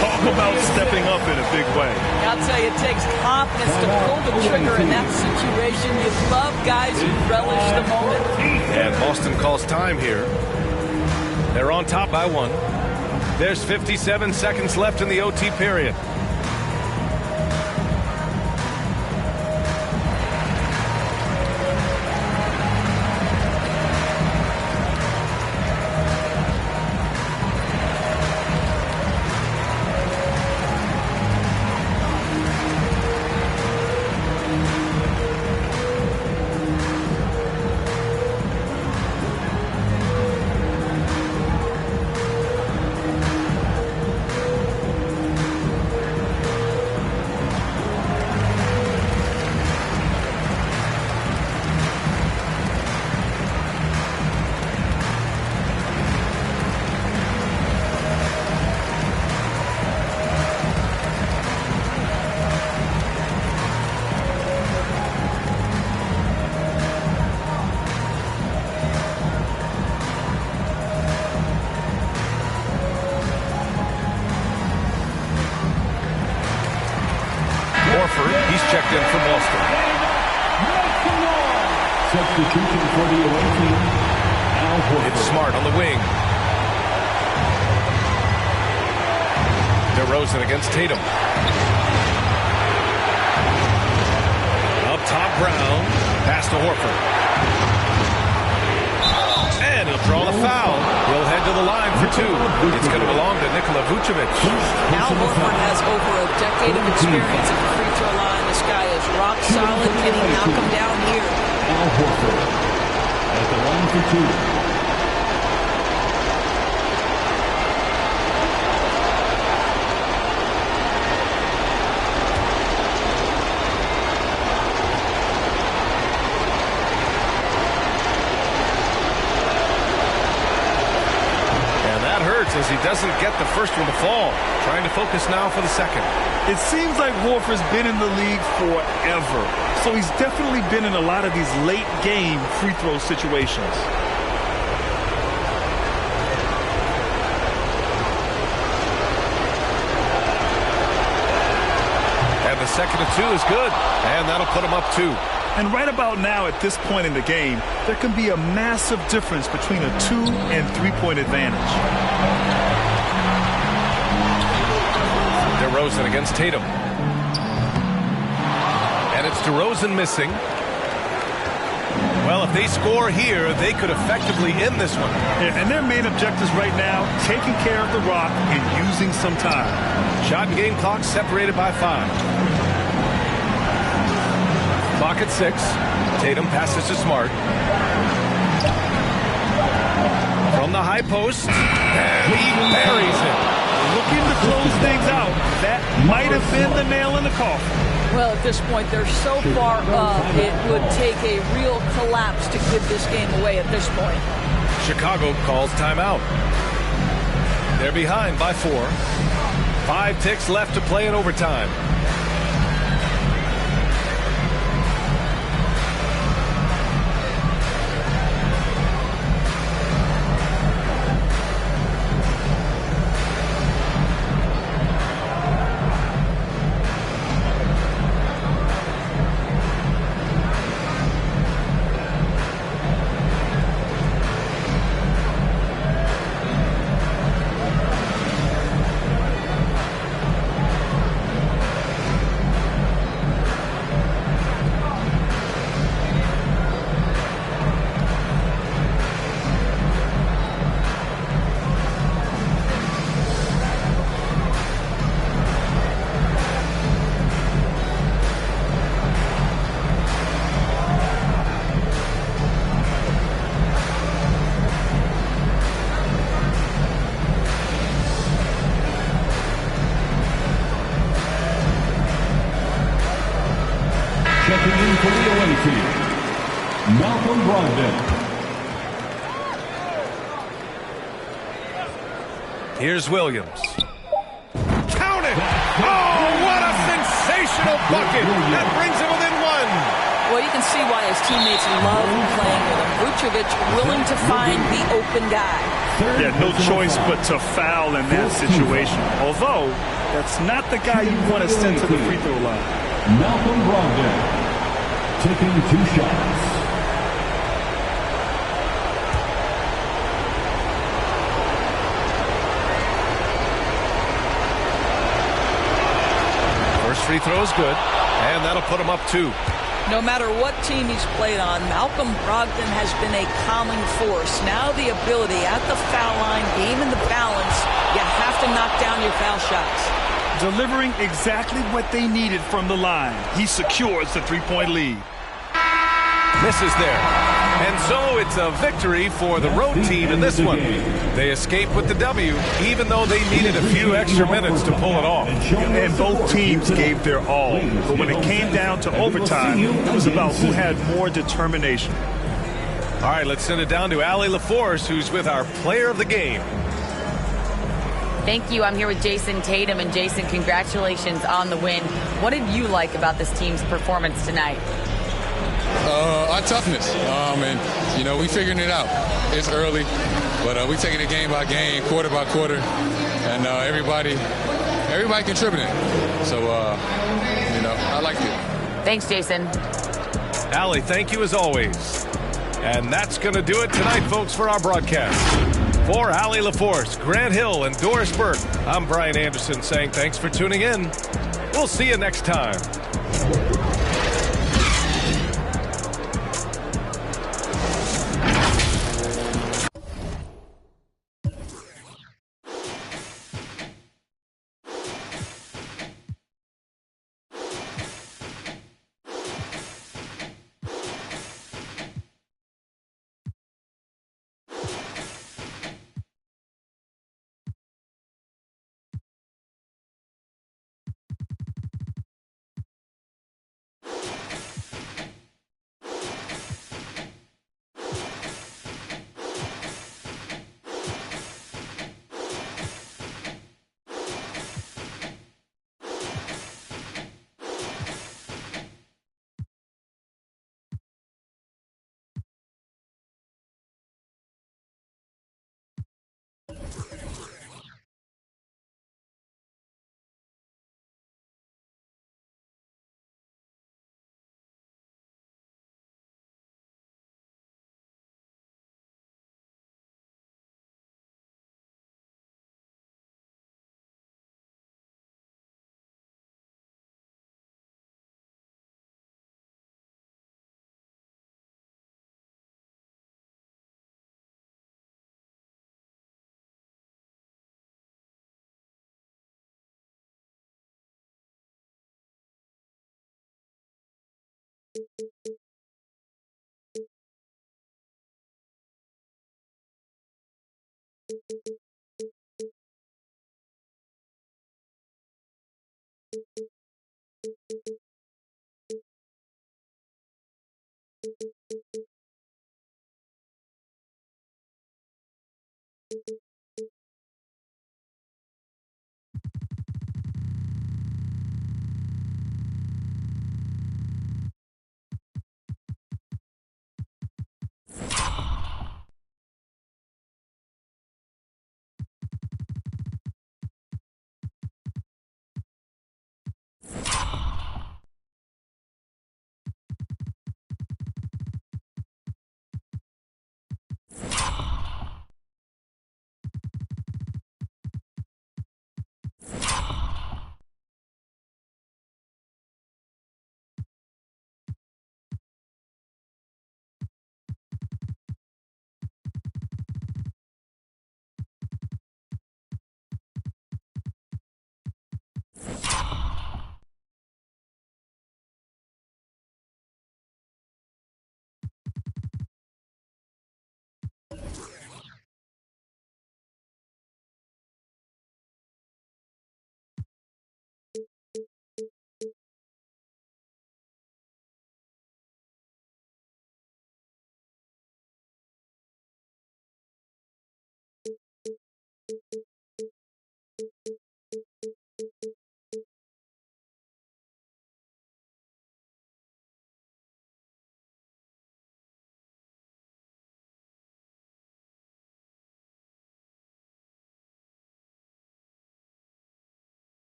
Speaker 5: Talk about stepping up in a big way.
Speaker 6: I'll tell you, it takes confidence to pull the trigger in that situation. You love guys who relish the moment.
Speaker 3: And Boston calls time here. They're on top by 1. There's 57 seconds left in the OT period. He's checked in for Boston.
Speaker 7: Substitution for the away team. Al Horford.
Speaker 3: It's Smart on the wing. DeRozan against Tatum. Up top, Brown. Pass to Horford. And he'll draw the foul. He'll head to the line for 2. It's going to belong to Nikola Vucevic.
Speaker 6: Al Horford has over a decade of experience at the free throw line. This guy is rock solid. Can he knock him down here?
Speaker 7: Al Horford at the line for 2.
Speaker 3: As he doesn't get the first one to fall. Trying to focus now for the second.
Speaker 5: It seems like Horford's been in the league forever. So he's definitely been in a lot of these late game free throw situations.
Speaker 3: And the second of 2 is good. And that'll put him up 2.
Speaker 5: And right about now, at this point in the game, there can be a massive difference between a 2- and 3-point advantage.
Speaker 3: DeRozan against Tatum. And it's DeRozan missing. Well, if they score here, they could effectively end this one.
Speaker 5: Yeah, and their main objectives right now, taking care of the rock and using some time.
Speaker 3: Shot and game clock separated by 5. Clock at 6. Tatum passes to Smart. From the high post. And he buries it.
Speaker 5: Looking to close things out. That might have been the nail in the coffin.
Speaker 6: Well, at this point, they're so far up, it would take a real collapse to give this game away at this point.
Speaker 3: Chicago calls timeout. They're behind by 4. 5 ticks left to play in overtime.
Speaker 7: Checking in for the away team, Malcolm Brogdon.
Speaker 3: Here's Williams. Count it! Oh, what a sensational bucket! That brings him within one.
Speaker 6: Well, you can see why his teammates love playing with him. Vucevic willing to find the open guy.
Speaker 5: Yeah, no choice but to foul in that situation. Although, that's not the guy you want to send to the free throw line.
Speaker 7: Malcolm Brogdon taking 2 shots.
Speaker 3: First free throw is good, and that'll put him up 2.
Speaker 6: No matter what team he's played on, Malcolm Brogdon has been a calming force. Now the ability at the foul line, game in the balance, you have to knock down your foul shots.
Speaker 5: Delivering exactly what they needed from the line. He secures the three-point lead.
Speaker 3: Misses there. And so it's a victory for the road team in this one. They escape with the W, even though they needed a few extra minutes to pull it off.
Speaker 5: And both teams gave their all. But when it came down to overtime, it was about who had more determination.
Speaker 3: All right, let's send it down to Allie LaForce, who's with our player of the game.
Speaker 4: Thank you. I'm here with Jason Tatum. And Jason, congratulations on the win. What did you like about this team's performance tonight?
Speaker 13: Our toughness. And, you know, we figuring it out. It's early, but we taking it game by game, quarter by quarter, and everybody contributing. So, you know, I liked it.
Speaker 4: Thanks, Jason.
Speaker 3: Allie, thank you as always. And that's going to do it tonight, folks, for our broadcast. For Allie LaForce, Grant Hill, and Doris Burke, I'm Brian Anderson saying thanks for tuning in. We'll see you next time.